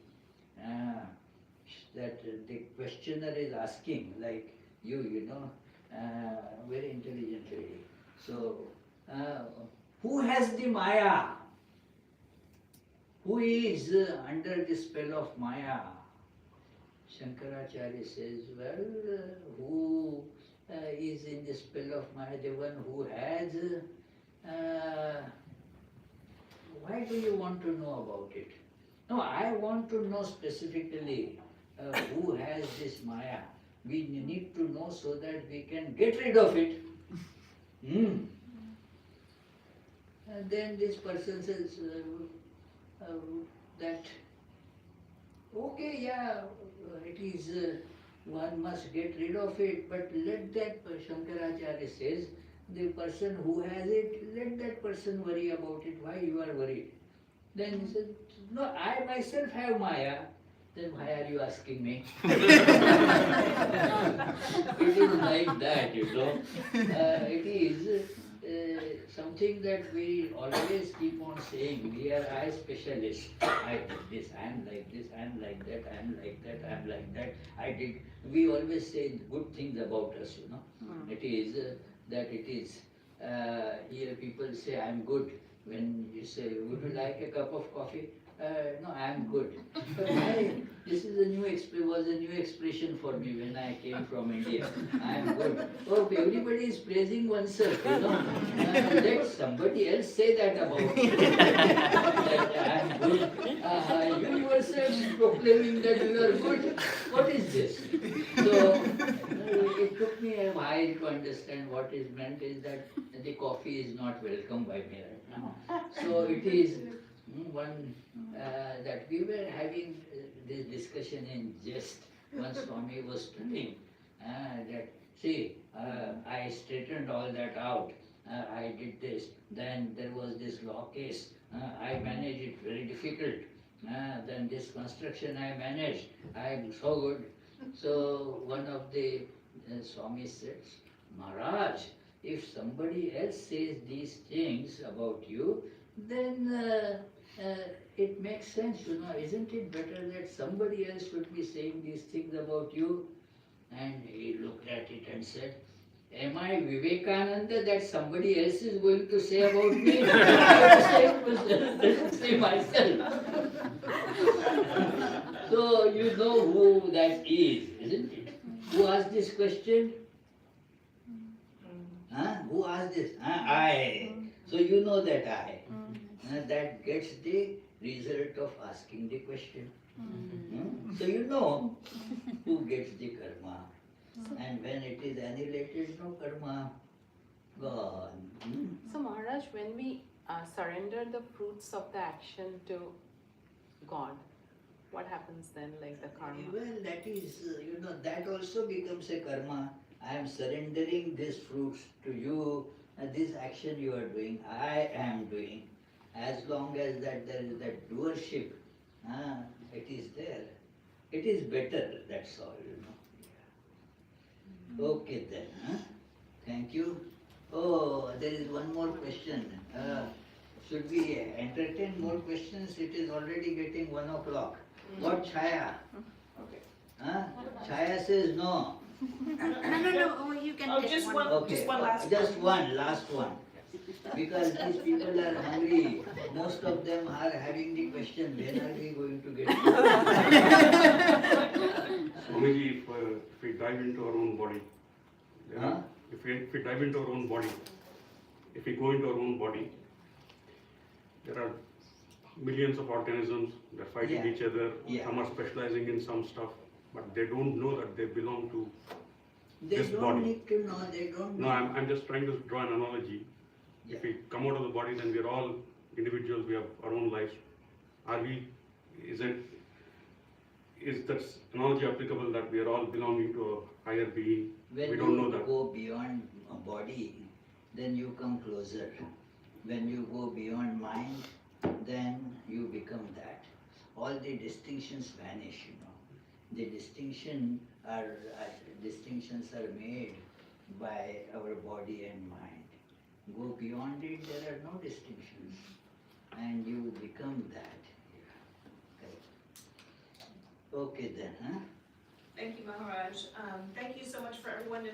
Speaker 1: that the questioner is asking, like you know, very intelligently. So, Who has the Maya? Who is under the spell of Maya? Shankaracharya says, well, who is in the spell of Maya? The one who has. Why do you want to know about it? No, I want to know specifically who has this Maya. We need to know so that we can get rid of it. And then this person says that, okay, yeah, it is, one must get rid of it, but let that, Shankaracharya says, the person who has it, let that person worry about it. Why you are worried? Then he said, no, I myself have Maya. Then why are you asking me? It is like that, you know. It is something that we always keep on saying. We are eye specialists. I did this, I am like this, I am like that, I am like that, I am like that. I did. We always say good things about us, you know. It is that it is. Here people say, I am good. When you say, would you like a cup of coffee? No, I am good. But this is was a new expression for me when I came from India. I am good. Oh, everybody is praising oneself, you know. Let somebody else say that about me. That I am good. You yourself proclaiming that you are good. What is this? So, it took me a while to understand what is meant is that the coffee is not welcome by me right now. So it is one that we were having this discussion in jest. One Swami was telling that, see, I straightened all that out. I did this. Then there was this law case. I managed it, very difficult. Then this construction I managed. I am so good. So one of the Swami says, Maharaj, if somebody else says these things about you, then it makes sense, you know. Isn't it better that somebody else should be saying these things about you? And he looked at it and said, am I Vivekananda that somebody else is going to say about me? I have to say myself. So you know who that is, isn't it? Who asked this question? Who asked this? I. So you know that I. That gets the result of asking the question. So you know who gets the karma. And when it is annihilated, no karma, gone.
Speaker 6: So Maharaj, when we surrender the fruits of the action to God, what happens then, like the karma?
Speaker 1: Well, that is, that also becomes a karma. I am surrendering these fruits to you, and this action you are doing, I am doing. As long as that there is that doership, it is there. It is better, that's all, Okay then, Thank you. Oh, there is one more question. Should we entertain more questions? It is already getting 1 o'clock. What Chaya?
Speaker 2: Okay.
Speaker 1: Chaya says no.
Speaker 7: No, oh, you can
Speaker 2: Oh,
Speaker 7: take
Speaker 2: just
Speaker 7: one.
Speaker 2: one. Just one last
Speaker 1: Just one, last one. Because these people are hungry. Most of them are having the question, when are we going to get
Speaker 8: Swamiji, if we dive into our own body, if we dive into our own body, if we go into our own body, there are millions of organisms, they're fighting each other, some are specializing in some stuff, but they don't know that they belong to this body.
Speaker 1: They don't need to know, they don't
Speaker 8: No,
Speaker 1: know.
Speaker 8: I'm just trying to draw an analogy. If we come out of the body, then we're all individuals, we have our own lives. Is that analogy applicable that we are all belonging to a higher being?
Speaker 1: When
Speaker 8: we don't know
Speaker 1: you
Speaker 8: that.
Speaker 1: go beyond a body, then you come closer. When you go beyond mind, then you become that. All the distinctions vanish, The distinctions are made by our body and mind. Go beyond it, there are no distinctions. And you become that. Okay then,
Speaker 2: Thank you, Maharaj. Thank you so much for everyone who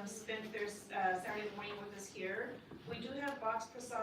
Speaker 2: spent their Saturday morning with us here. We do have box prasad